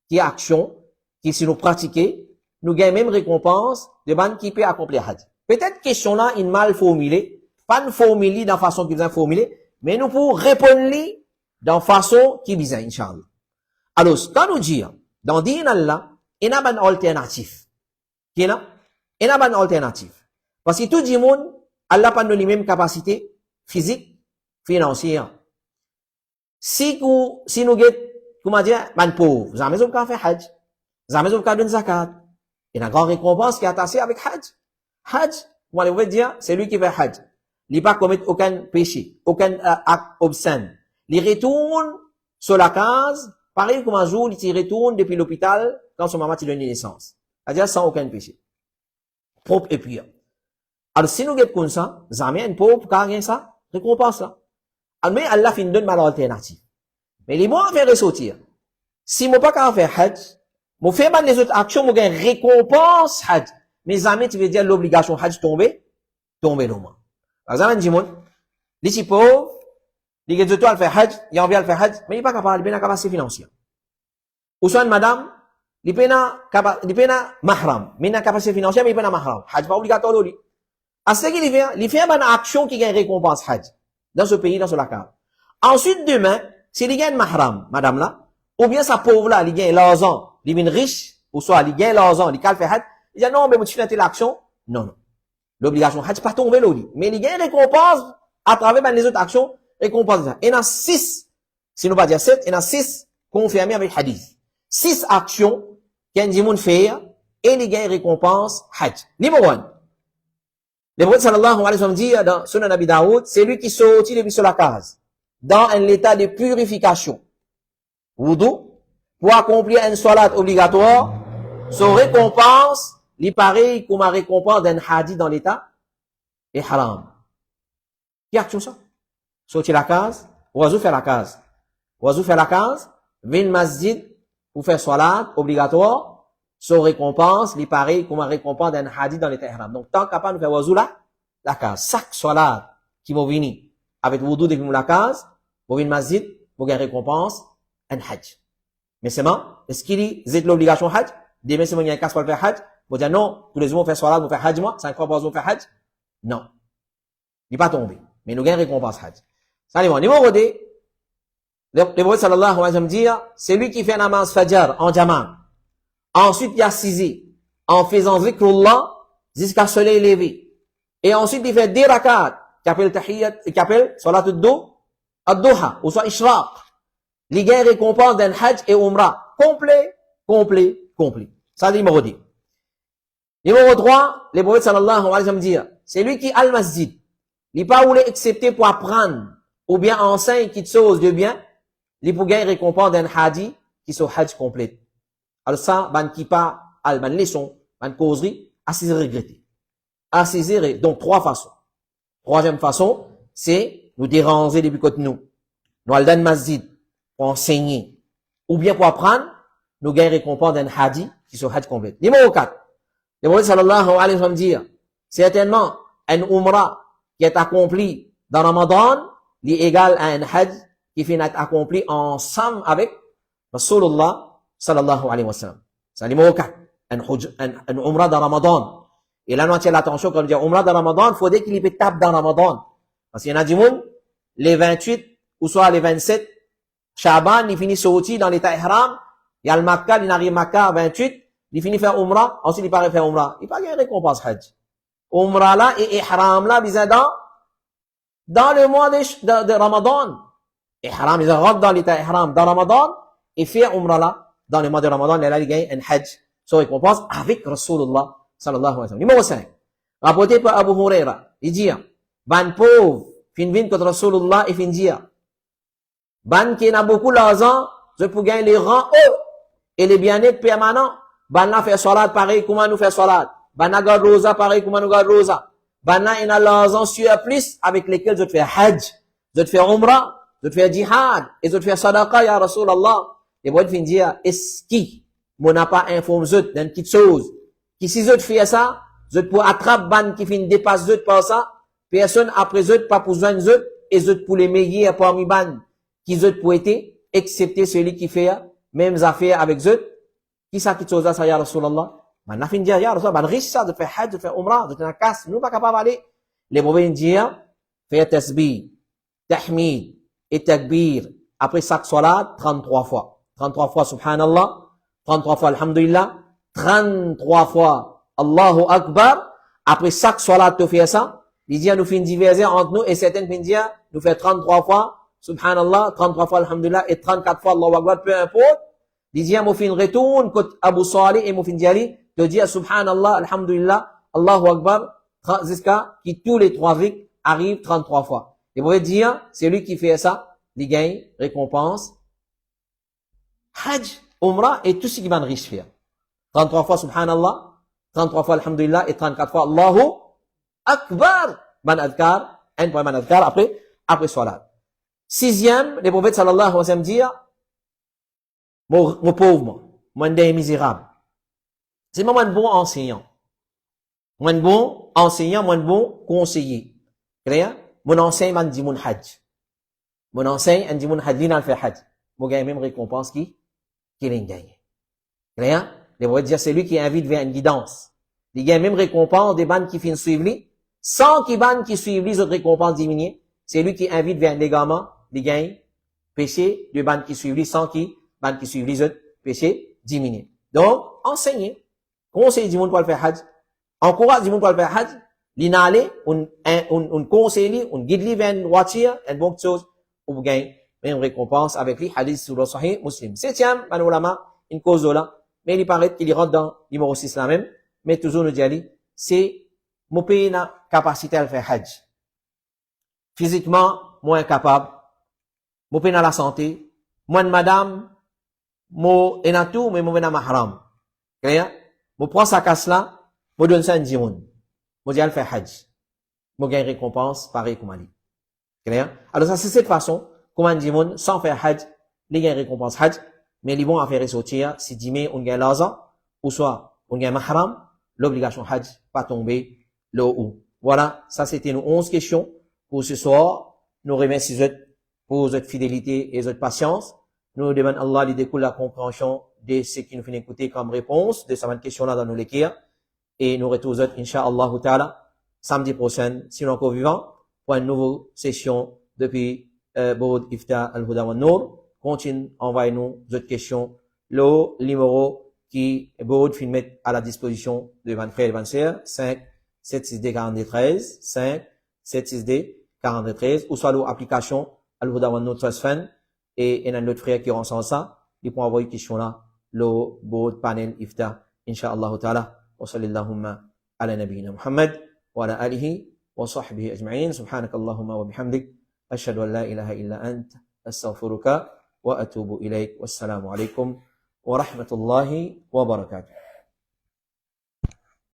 Qui action, qui si nous pratiquer, nous gagne même récompense, de ban qui peut accomplir Hajj? Peut-être question là, une mal formulée, pas une formulée dans façon qui vient formuler, mais nous pour répondre dans façon qui vient, Inch'Allah. Alors, quand nous disons, dans din Allah, il y a une alternative. Il y a une alternative. Parce que tout le monde, Allah pas les mêmes capacités physiques, financières. Si nous get, comment dire, man pauvre, jamais on peut faire Hajj. Jamais on peut donner zakat. Il y a une grande récompense qui est attachée avec Hajj. Hajj, moi, je veux dire, c'est lui qui fait Hajj. Il n'a pas commis aucun péché, aucun acte obscène. Il retourne sur la case, pareil comme un jour, il retourne depuis l'hôpital quand son maman lui donne naissance. C'est-à-dire sans aucun péché. Propre et pur. Alors, si nous regardons comme ça, jamais un pauvre, car rien ça, récompense là. Alors, mais Allah fin donne mal alternative. Mais les mots à faire ressortir. Si moi pas qu'à faire Hajj, moi faire mal les autres actions, moi gagne récompense Hajj. Mais jamais tu veux dire l'obligation Hajj tomber le moins. Par exemple, dis-moi, les petits pauvres, les gars de toi à faire Hajj, ils ont envie de faire Hajj, mais il n'est pas capable, il n'a pas capacité financière. Ou soit une madame, il n'a pas mahram, mais il n'a capacité financière, mais il n'a pas mahram. Hajj pas obligatoire de lui. À ce qu'il fait, il fait une action qui gagne récompense Hajj. Dans ce pays, dans ce lac. Ensuite, demain, s'il gagne mahram, madame là, ou bien sa pauvre là, il gagne l'argent, il devient riche, ou soit il gagne l'argent, il calme fait Hajj, il dit non, mais tu fais l'action. Non, non. L'obligation Hajj pas tomber là, mais il gagne récompense à travers les autres actions, récompense. Il y en a 6, si nous pas dire 7, il y en a 6 confirmés avec hadith. 6 actions qu'un dimoun fait, et il gagne récompense Hajj. Numéro 1. Le prophète sallallahu alayhi wa sallam dit dans Sunan Abi Daoud, c'est lui qui sortit depuis sur la case, dans un état de purification. Wudu, pour accomplir une salat obligatoire, son récompense, il pareil comme la récompense d'un hadith dans l'état, est haram. Qui action ça? Sortir la case, oiseau faire la case. Oiseau faire la case, vin masjid, pour faire salat obligatoire, son récompense, il pareil comme la récompense d'un hadith dans l'état haram. Donc, tant capable de faire oiseau là, la case. Chaque salat qui vont venir avec wudu depuis la case, vous venez masjid, vous gagnez récompense, un hajj. Mais c'est bon, est-ce qu'il y a l'obligation hajj? Demain, si vous avez un casse pour faire hajj, vous dites non, tous les jours, on fait salat, on fait hajj, moi, 5 fois par jour, on fait hajj? Non. Il n'est pas tombé. Mais nous gagnons récompense hajj. Ça, c'est bon. Numéro 2, le prophète sallallahu alayhi wa sallam dit, c'est lui qui fait un namaz fajr en jama'. Ensuite, il y a assisé en faisant zikrullah jusqu'à le soleil levé. Et ensuite, il fait 10 rakats qui appelle tahiyyat, qui appelle salat ad-duha, ou soit ishraq. Il gagne récompense d'un hajj et umrah. Complet. Ça, c'est numéro 2. Numéro 3, le prophète sallallahu alayhi wa sallam dit, c'est lui qui al masjid. Il n'est pas voulu accepter pour apprendre ou bien enseigne quelque chose de bien, il pour gagner récompense d'un hadi qui soit hajj complet. Alors ça, ban qui pas, al ban leçon, ban causerie, assez regretter. Assez zéré. Donc, trois façons. Troisième façon, c'est nous déranger depuis côté nous. Nous allons dans le masjid pour enseigner. Ou bien pour apprendre, nous gagnons récompense d'un hadi qui soit hajj complet. Numéro 4. Le prophète sallallahu alayhi wa sallam dit, certainement, un umrah qui est accompli dans Ramadan, il est égal à un hajj qui finit accompli ensemble avec Rasulullah sallallahu alayhi wa sallam. C'est le numéro 4. Un umrah dans Ramadan. Et là, nous attirons l'attention quand on dit umrah dans Ramadan, il faut dire qu'il y ait étape dans Ramadan. Parce qu'il y en a du monde, les 28, ou soit les 27, Shaban, il finit sorti dans l'état ihram, il y a le Makkah, il arrive Makkah à 28, il finit faire umrah, ensuite il part faire umrah. Il part gagner récompense hajj. Umrah là et ihram là, ils dans le mois de Ramadan. Ihram, ils rentrent dans l'état ihram dans Ramadan, et faire umrah là, dans le mois de Ramadan, et là, il gagne un hajj. Son récompense avec Rasulullah sallallahu alayhi wa sallam. Numéro 5. Rapporté par Abu Huraira, il dit, ban pauvre, fin vin contre Rasulullah et fin dire, ban qui n'a beaucoup d'argent, je peux gagner les rangs hauts et les bien-être permanents. Ban là fait salat pareil, comment nous fait salat. Ban là garde rosa pareil, comment nous garde rosa. Ban là il a l'argent surplus avec lesquels je te fais hajj, je te fais umrah, je te fais jihad, et je te fais sadaqa, ya Rasulallah. Et bon, fin dire, est-ce qui, mon n'a pas informé d'une petite chose, qui si je te fais ça, je te pour attraper ban qui fin dépasse je par ça, personne après je pas pour joindre je, et je pour les meilleurs parmi ban, qui je pour être, excepté celui qui fait, mêmes affaires avec je, qui ça qui chose ça, ya Rasulallah? Man n'a fin dire, ya Rasulallah, ban riche ça, de faire hajj, de faire umrah, de faire casse, nous pas capable d'aller. Les mauvais dire, faire tasbih, tahmid, et takbir, après chaque salat, 33 fois. 33 fois subhanallah, 33 fois alhamdulillah, 33 fois Allahu Akbar. Après chaque salat, tu fais ça. Il dit, nous faisons diverser entre nous et certaines fin dire, nous faisons 33 fois subhanallah, 33 fois alhamdulillah et 34 fois Allahu Akbar, peu importe. Il dit, nous faisons retourne côté Abu Salih et nous faisons dire, te dire subhanallah, alhamdulillah, Allahu Akbar, jusqu'à qui tous les trois vies arrivent 33 fois. Et vous pouvez dire, c'est lui qui fait ça, il gagne récompense. Hajj, Umrah et tout ce qui va riche faire. 33 fois Subhanallah, 33 fois Alhamdulillah et 34 fois Allahu Akbar. Man adkar, un point man adkar après salat. Sixième, les prophètes sallallahu alayhi wa sallam dire, mon pauvre, mon des misérable. C'est moi un bon enseignant. Moi un bon enseignant, moi un bon conseiller. Clair? Mon enseigne man dit mon hajj. Mon enseigne, dit mon hajj, l'in fait hajj. Mon gagne même récompense qui l'en gagne. Clair? Les prophètes dire, c'est lui qui invite vers une guidance. Il gagne même récompense des bandes qui finissent suivre lui. Sans qu'ils bandes qui suivent les autres récompenses diminuées. C'est lui qui invite vers un légament. Il gagne péché de bandes qui suivent lui sans qui bandes qui suivent les autres péché diminué. Donc, enseigner. Conseiller du monde pour le faire hajj. Encourage du monde pour le faire hajj. L'inaler, on conseille, on guide lui vers une voiture, une bonne chose, pour vous gagner même récompense avec lui, hadith sur le Sahih Muslim. Septième, ulama, une cause là, mais il paraît qu'il rentre dans numéro 6 là même, mais toujours nous dit, c'est, mon pays n'a capacité à le faire hajj. Physiquement, moi incapable, mon pays n'a la santé, moi de madame, moi en a tout, mais moi n'a mahram. Clair? Moi prends sa casse là, moi donne ça à un dimoun. Moi dis à le faire hajj. Moi gagne récompense, pareil comme Ali. Clair? Alors ça, c'est cette façon, comment un dimoun, sans faire hajj, il gagne récompense hajj, mais ils vont faire sortir, si dîmer, on gagne l'argent, ou soit, on gagne mahram, l'obligation hajj, pas tomber, le haut. Voilà, ça c'était nos 11 questions pour ce soir. Nous remercions pour votre fidélité et votre patience. Nous demandons Allah de découle la compréhension de ce qui nous fait écouter comme réponse de cette question-là dans nos lectures. Et nous retrouvons, Inch'Allah ta'ala, samedi prochain, si nous encore vivants, pour une nouvelle session depuis Boud Ifta Al-Huda wa Nour. Continue, envoyez-nous d'autres questions. Le numéro qui Boud filme à la disposition de Van Frère et Van Sœur, 5 762 43 5 762 43, ou soit l'application Al-Huda wa Nour Trust Fund, et il y a un autre frère qui renseigne ça, il peut envoyer une question là, le Boud panel Ifta, Inch'Allah ta'ala. وصل اللهم على نبينا محمد وعلى آله وصحبه أجمعين سبحانك اللهم وبحمدك ashhadu an la ilaha illa ant, astaghfiruka wa atubu ilaik. Wassalamu alaikum wa rahmatullahi wa barakatuh.